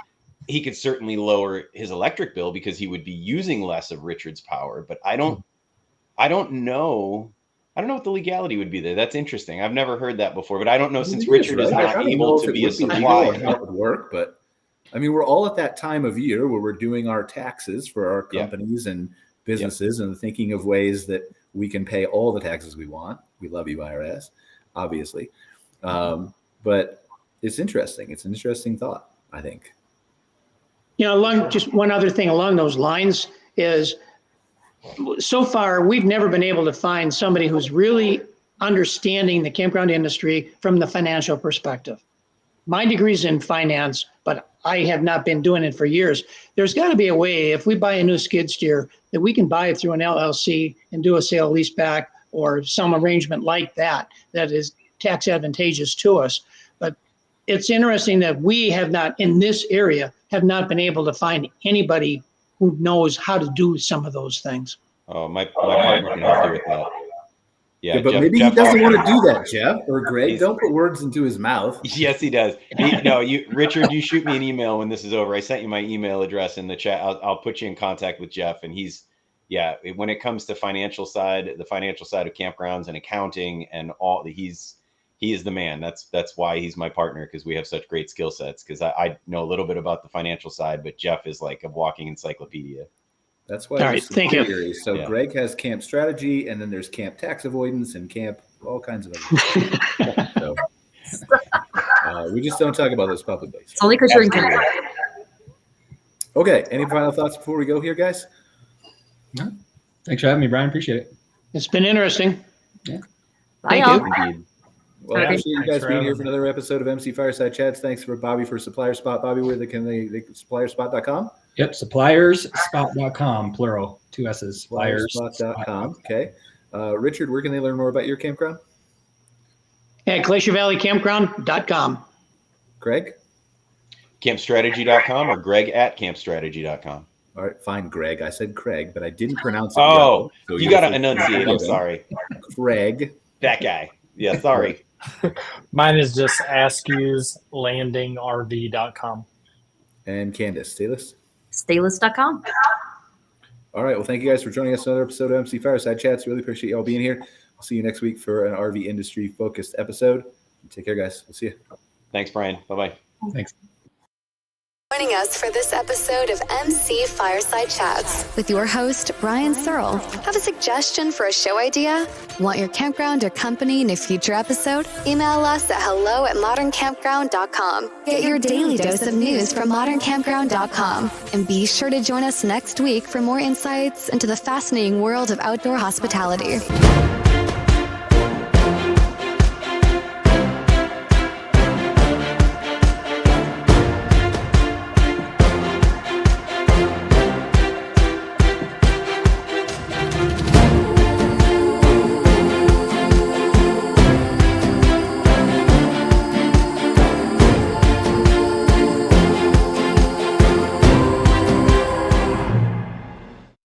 S4: he could certainly lower his electric bill because he would be using less of Richard's power. But I don't know what the legality would be there. That's interesting. I've never heard that before, but I don't know, since Richard is not able to be a supplier.
S2: That would work, but we're all at that time of year where we're doing our taxes for our companies and businesses and thinking of ways that we can pay all the taxes we want. We love you, IRS, obviously. But it's interesting. It's an interesting thought, I think.
S5: Just one other thing along those lines is, so far, we've never been able to find somebody who's really understanding the campground industry from the financial perspective. My degree's in finance, but I have not been doing it for years. There's got to be a way, if we buy a new skid steer, that we can buy it through an LLC and do a sale lease back or some arrangement like that is tax advantageous to us. But it's interesting that we have not, in this area, have not been able to find anybody who knows how to do some of those things.
S4: Oh, my partner can help you with that.
S2: Yeah, but maybe he doesn't want to do that, Jeff or Greg. Don't put words into his mouth.
S4: Yes, he does. Richard, you shoot me an email when this is over. I sent you my email address in the chat. I'll put you in contact with Jeff, and when it comes to the financial side of campgrounds and accounting and all, he's he is the man. That's why he's my partner, because we have such great skill sets. Because I know a little bit about the financial side, but Jeff is like a walking encyclopedia.
S2: That's why.
S5: All right, thank you.
S2: So
S4: Yeah.
S2: Greg has camp strategy, and then there's camp tax avoidance and camp all kinds of other things. So, we just don't talk about those publicly.
S3: It's only because you're in Canada.
S2: Okay. Any final thoughts before we go here, guys?
S7: No. Thanks for having me, Brian. Appreciate it.
S5: It's been interesting.
S3: Bye,
S5: Thank
S3: y'all.
S5: you.
S4: Indeed.
S2: Well, I
S3: Okay.
S2: appreciate you
S6: Thanks
S2: guys
S6: for
S2: being
S6: having
S2: here for
S6: me.
S2: another episode of MC Fireside Chats. Thanks for Bobby for Supplier Spot. Bobby, where can they supplierspot.com?
S7: Yep, supplierspot.com, plural, 2 S's.
S2: Supplierspot.com. Okay. Richard, where can they learn more about your campground?
S5: At glaciervalleycampground.com.
S2: Greg?
S4: Campstrategy.com or Greg@campstrategy.com.
S2: All right, fine, Greg. I said Craig, but I didn't pronounce it.
S4: Oh,
S2: well, so
S4: you
S2: you're
S4: got to enunciate. I'm sorry.
S2: Craig.
S4: That guy. Yeah, sorry.
S6: Mine is just askewslandingrv.com.
S2: And Candice, Stayless.
S3: Stayless.com.
S2: All right. Well, thank you guys for joining us on another episode of MC Fireside Chats. Really appreciate y'all being here. I'll see you next week for an RV industry focused episode. Take care, guys. We'll see you.
S4: Thanks, Brian. Bye-bye.
S7: Thanks.
S1: Joining us for this episode of MC Fireside Chats with your host, Brian Searl. Have a suggestion for a show idea? Want your campground or company in a future episode? Email us at hello@moderncampground.com. Get your daily dose of news from moderncampground.com. And be sure to join us next week for more insights into the fascinating world of outdoor hospitality.